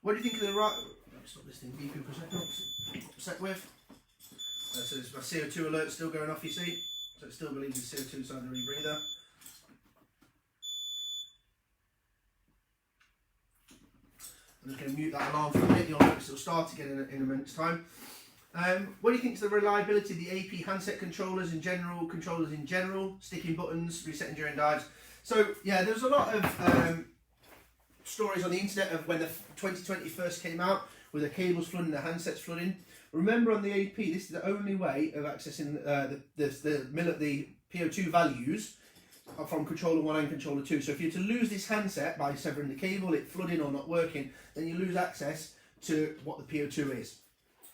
Speaker 1: what do you think of the right? Stop this thing beeping for a second. Set with. So there's my CO2 alert still going off, you see. So it still believes the CO2 inside the rebreather. I'm just going to mute that alarm for a minute. You'll notice it'll start again in a minute's time. What do you think to the reliability of the AP handset controllers in general, sticking buttons, resetting during dives? So yeah, there's a lot of stories on the internet of when the 2020 first came out, with the cables flooding, the handsets flooding. Remember, on the AP, this is the only way of accessing the PO2 values from controller 1 and controller 2. So if you're to lose this handset by severing the cable, it flooding or not working, then you lose access to what the PO2 is.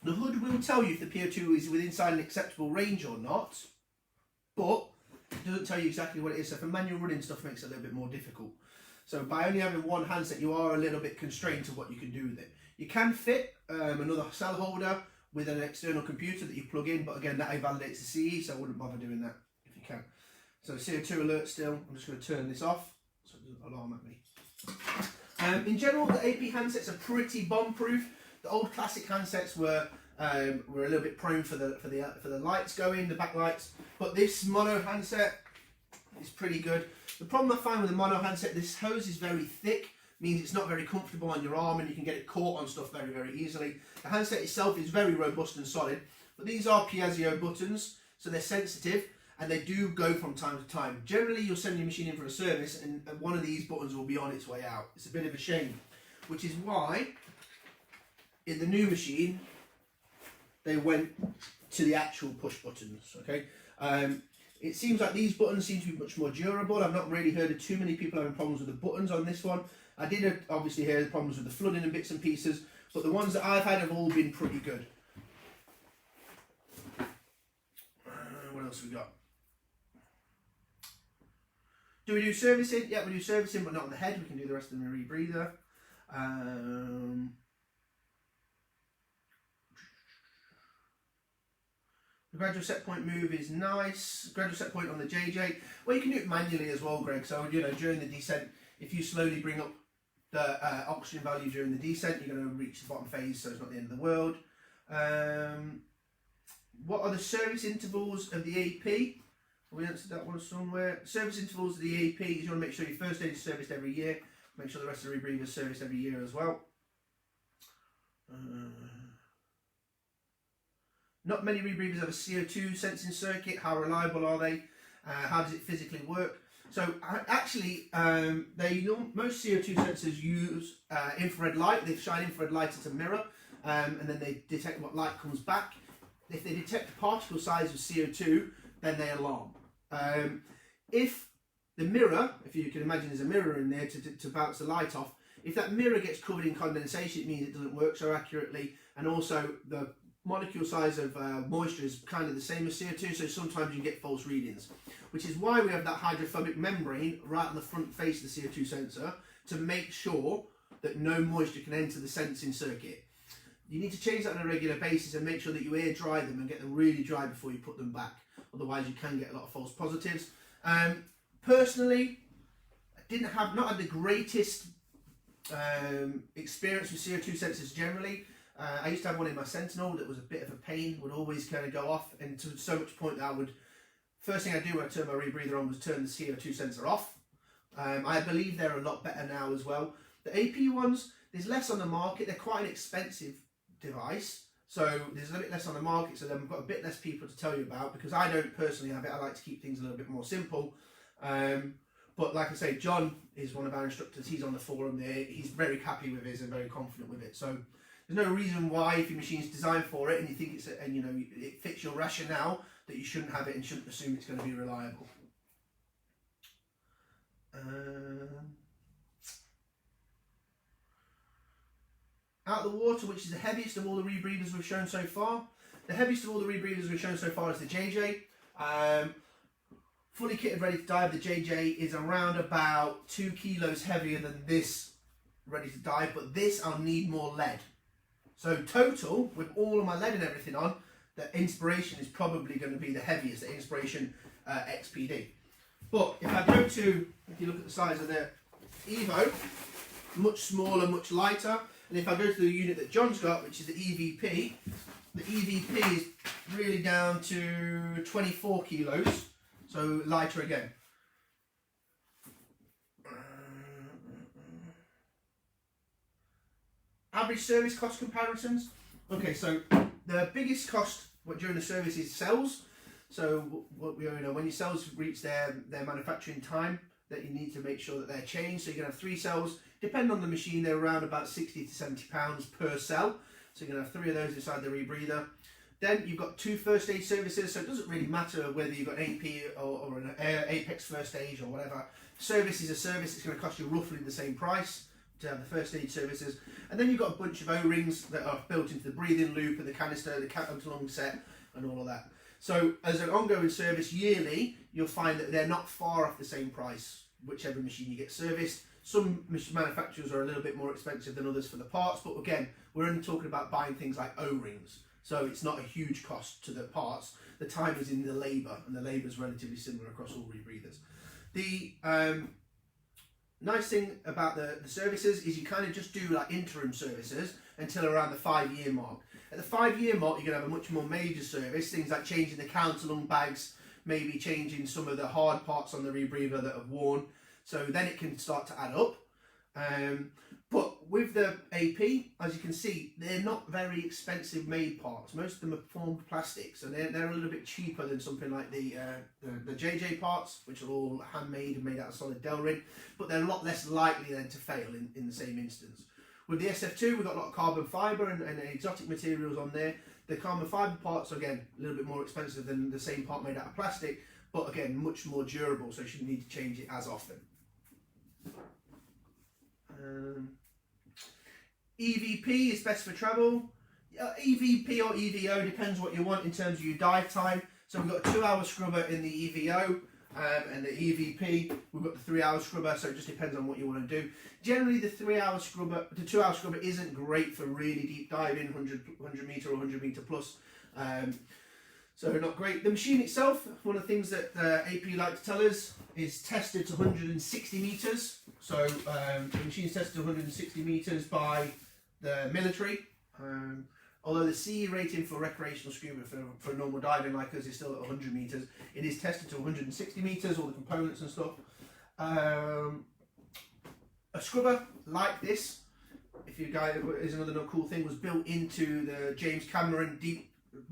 Speaker 1: The HUD will tell you if the PO2 is within inside an acceptable range or not, but it doesn't tell you exactly what it is. So for manual running stuff, makes it a little bit more difficult. So by only having one handset, you are a little bit constrained to what you can do with it. You can fit another cell holder with an external computer that you plug in, but again, that invalidates the CE, so I wouldn't bother doing that if you can. So CO2 alert still. I'm just going to turn this off so it doesn't alarm at me. In general, the AP handsets are pretty bomb-proof. The old classic handsets were a little bit prone for the lights going, the backlights, but this mono handset is pretty good. The problem I find with the mono handset, this hose is very thick, means it's not very comfortable on your arm, and you can get it caught on stuff very, very easily. The handset itself is very robust and solid, but these are piezo buttons, so they're sensitive, and they do go from time to time. Generally, you'll send your machine in for a service, and one of these buttons will be on its way out. It's a bit of a shame, which is why in the new machine they went to the actual push buttons. Okay, it seems like these buttons seem to be much more durable. I've not really heard of too many people having problems with the buttons on this one. I did obviously hear the problems with the flooding and bits and pieces, but the ones that I've had have all been pretty good. What else have we got? Do we do servicing? Yeah, we do servicing, but not on the head. We can do the rest of the rebreather. The gradual set point move is nice. Gradual set point on the JJ. Well, you can do it manually as well, Greg. So, you know, during the descent, if you slowly bring up the oxygen value during the descent, you're going to reach the bottom phase, so it's not the end of the world. What are the service intervals of the AP? We answered that one somewhere. Service intervals of the AP is you want to make sure your first aid is serviced every year. Make sure the rest of the rebreather is serviced every year as well. Not many rebreathers have a CO2 sensing circuit. How reliable are they? How does it physically work? So actually, most CO2 sensors use infrared light. They shine infrared light at a mirror, and then they detect what light comes back. If they detect the particle size of CO2, then they alarm. If the mirror, if you can imagine there's a mirror in there to bounce the light off, if that mirror gets covered in condensation, it means it doesn't work so accurately, and also the molecule size of moisture is kind of the same as CO2, so sometimes you get false readings, which is why we have that hydrophobic membrane right on the front face of the CO2 sensor to make sure that no moisture can enter the sensing circuit. You need to change that on a regular basis and make sure that you air dry them and get them really dry before you put them back. Otherwise, you can get a lot of false positives. Personally, I not had the greatest experience with CO2 sensors generally. I used to have one in my Sentinel that was a bit of a pain, would always kind of go off, and to so much point that first thing I do when I turn my rebreather on was turn the CO2 sensor off. I believe they're a lot better now as well. The AP ones, there's less on the market. They're quite an expensive device, so there's a bit less on the market, so then we've got a bit less people to tell you about, because I don't personally have it. I like to keep things a little bit more simple. But like I say, John is one of our instructors. He's on the forum there. He's very happy with his and very confident with it. So there's no reason why, if your machine's designed for it and you think it fits your rationale, that you shouldn't have it and shouldn't assume it's going to be reliable. Out of the water, which is the heaviest of all the rebreathers we've shown so far. The heaviest of all the rebreathers we've shown so far is the JJ. Fully kitted, ready to dive, the JJ is around about 2 kilos heavier than this ready to dive, but this I'll need more lead. So total, with all of my lead and everything on, the Inspiration is probably going to be the heaviest, the Inspiration XPD. But if I go to, if you look at the size of the Evo, much smaller, much lighter. And if I go to the unit that John's got, which is the EVP is really down to 24 kilos, so lighter again. Average service cost comparisons. Okay, so the biggest cost during the service is cells. So when your cells reach their manufacturing time, that you need to make sure that they're changed. So you're going to have 3 cells. Depending on the machine, they're around about 60 to 70 pounds per cell. So you're going to have 3 of those inside the rebreather. Then you've got 2 first aid services, so it doesn't really matter whether you've got an AP or an Apex first aid or whatever. Service is a service. It's going to cost you roughly the same price to have the first aid services. And then you've got a bunch of O-rings that are built into the breathing loop and the canister, the cat-lung set and all of that. So as an ongoing service yearly, you'll find that they're not far off the same price, whichever machine you get serviced. Some manufacturers are a little bit more expensive than others for the parts, but again, we're only talking about buying things like O-rings. So it's not a huge cost to the parts. The time is in the labour, and the labour is relatively similar across all rebreathers. The nice thing about the services is you kind of just do like interim services until around the 5-year mark. At the 5-year mark, you're going to have a much more major service, things like changing the counter-lung bags, maybe changing some of the hard parts on the rebreather that have worn. So then it can start to add up. But with the AP, as you can see, they're not very expensive made parts. Most of them are formed plastic, so they're a little bit cheaper than something like the JJ parts, which are all handmade and made out of solid Delrin, but they're a lot less likely then to fail in the same instance. With the SF2, we've got a lot of carbon fibre and exotic materials on there. The carbon fibre parts are, again, a little bit more expensive than the same part made out of plastic, but again, much more durable, so you shouldn't need to change it as often. EVP is best for travel. EVP or EVO depends what you want in terms of your dive time. So we've got a 2-hour scrubber in the EVO, and the EVP we've got the 3-hour scrubber. So it just depends on what you want to do. Generally, the 2-hour scrubber isn't great for really deep diving, 100 meter or 100 meter plus. So not great. The machine itself, one of the things that AP like to tell us, is tested to 160 meters. So the machine is tested to 160 meters by the military. Although the CE rating for recreational scuba for normal diving like us is still at 100 meters, it is tested to 160 meters, all the components and stuff. A scrubber like this, if you guys, is another cool thing, was built into the James Cameron deep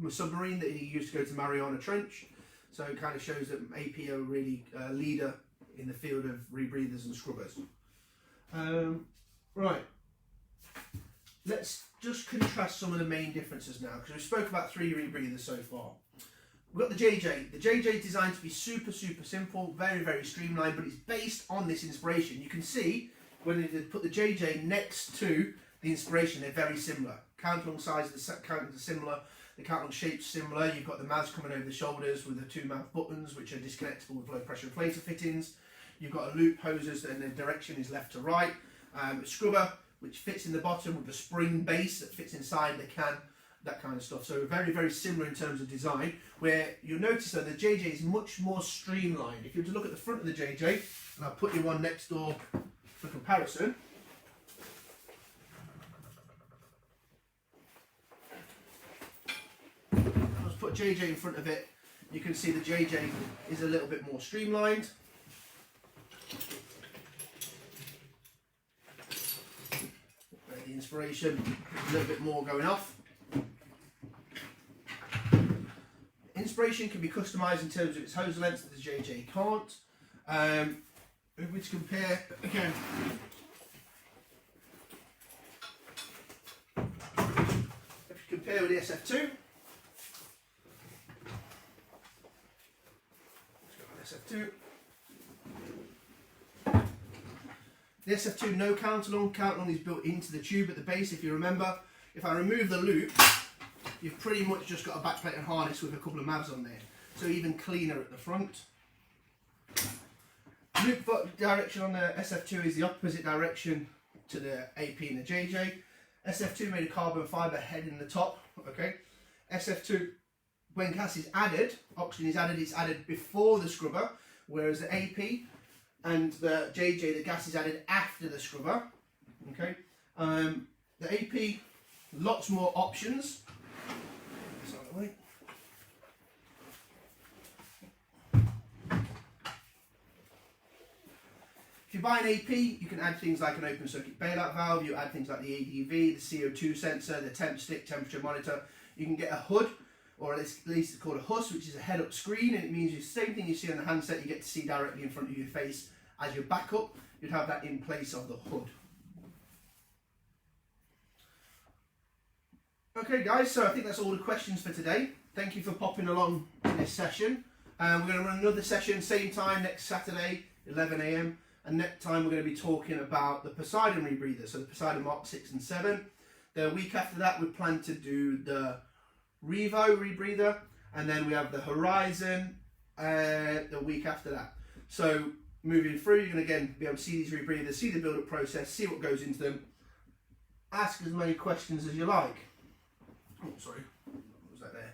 Speaker 1: submarine that he used to go to Mariana Trench. So it kind of shows that AP are really a leader in the field of rebreathers and scrubbers. Right, let's just contrast some of the main differences now, because we spoke about 3 rebreathers so far. We've got the JJ. The JJ is designed to be super simple, very streamlined, but it's based on this inspiration. You can see when they put the JJ next to the inspiration, they're very similar. Count along size, the counters are similar. The count-on shape's similar. You've got the mouths coming over the shoulders with the 2 mouth buttons, which are disconnectable with low pressure inflator fittings. You've got a loop hoses, and the direction is left to right. A scrubber, which fits in the bottom with a spring base that fits inside the can, that kind of stuff. So very similar in terms of design, where you'll notice that the JJ is much more streamlined. If you were to look at the front of the JJ, and I'll put you one next door for comparison. Put JJ in front of it, you can see the JJ is a little bit more streamlined. The inspiration, a little bit more going off. Inspiration can be customised in terms of its hose length that the JJ can't. If we compare, again, if you compare with the SF2, SF2. The SF2 no count-along. Count-along is built into the tube at the base. If you remember, if I remove the loop, you've pretty much just got a backplate and harness with a couple of mavs on there. So even cleaner at the front. Loop direction on the SF2 is the opposite direction to the AP and the JJ. SF2 made a carbon fibre head in the top. Okay. SF2, when gas is added, oxygen is added, it's added before the scrubber, whereas the AP and the JJ, the gas is added after the scrubber. Okay, the AP, lots more options. Sorry, if you buy an AP, you can add things like an open circuit bailout valve, you add things like the ADV, the CO2 sensor, the temp stick, temperature monitor. You can get a HUD, or at least it's called a HUS, which is a head-up screen, and it means the same thing you see on the handset, you get to see directly in front of your face as your backup. You'd have that in place of the HUD. Okay guys, so I think that's all the questions for today. Thank you for popping along to this session. We're going to run another session, same time next Saturday, 11 AM, and next time we're going to be talking about the Poseidon rebreather, so the Poseidon Mark 6 and 7. The week after that we plan to do the Revo rebreather, and then we have the Horizon the week after that. So moving through, you're going to again be able to see these rebreathers, see the build-up process, see what goes into them, ask as many questions as you like. Oh, sorry, what was that there?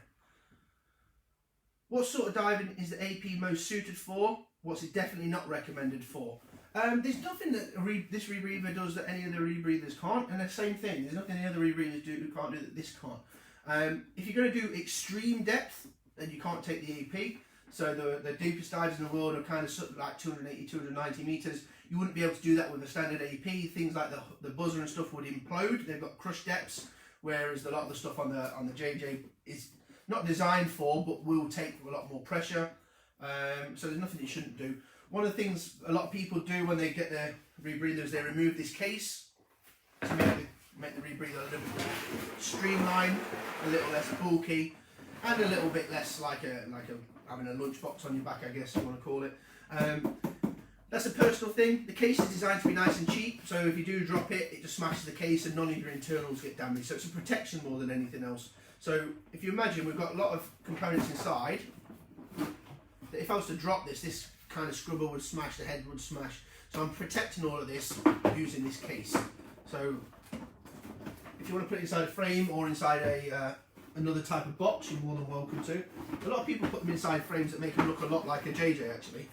Speaker 1: What sort of diving is the AP most suited for? What's it definitely not recommended for? There's nothing that this rebreather does that any other rebreathers can't, and the same thing, there's nothing any other rebreathers can't do that this can't. If you're going to do extreme depth, then you can't take the AP. So the deepest dives in the world are kind of something like 280, 290 meters. You wouldn't be able to do that with a standard AP. Things like the buzzer and stuff would implode. They've got crush depths, whereas a lot of the stuff on the JJ is not designed for, but will take a lot more pressure. So there's nothing you shouldn't do. One of the things a lot of people do when they get their rebreather is they remove this case to make the rebreather a little bit streamlined, a little less bulky, and a little bit less like having a lunchbox on your back, I guess you want to call it. That's a personal thing. The case is designed to be nice and cheap, so if you do drop it, it just smashes the case and none of your internals get damaged. So it's a protection more than anything else. So if you imagine, we've got a lot of components inside. That if I was to drop this kind of scrubber would smash, the head would smash. So I'm protecting all of this using this case. So if you want to put it inside a frame or inside another type of box, you're more than welcome to. A lot of people put them inside frames that make them look a lot like a JJ actually.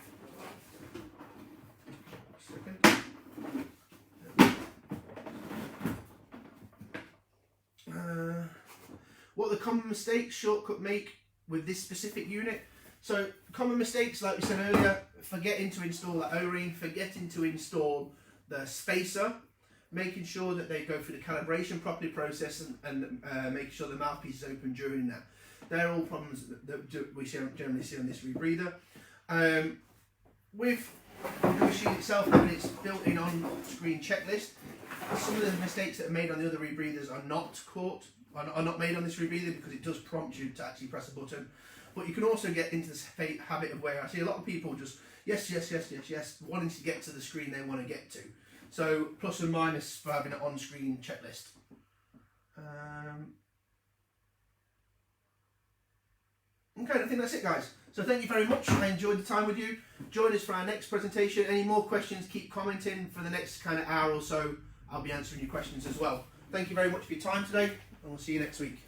Speaker 1: What are the common mistakes Shortcut make with this specific unit? So common mistakes, like we said earlier, forgetting to install the O-ring, forgetting to install the spacer, making sure that they go through the calibration properly process and making sure the mouthpiece is open during that. They're all problems that we generally see on this rebreather. With the machine itself having its built-in on-screen checklist, some of the mistakes that are made on the other rebreathers are not made on this rebreather because it does prompt you to actually press a button. But you can also get into this habit of where I see a lot of people just yes, wanting to get to the screen they want to get to. So plus and minus for having an on-screen checklist. Okay, I think that's it, guys. So thank you very much. I enjoyed the time with you. Join us for our next presentation. Any more questions, keep commenting. For the next kind of hour or so, I'll be answering your questions as well. Thank you very much for your time today, and we'll see you next week.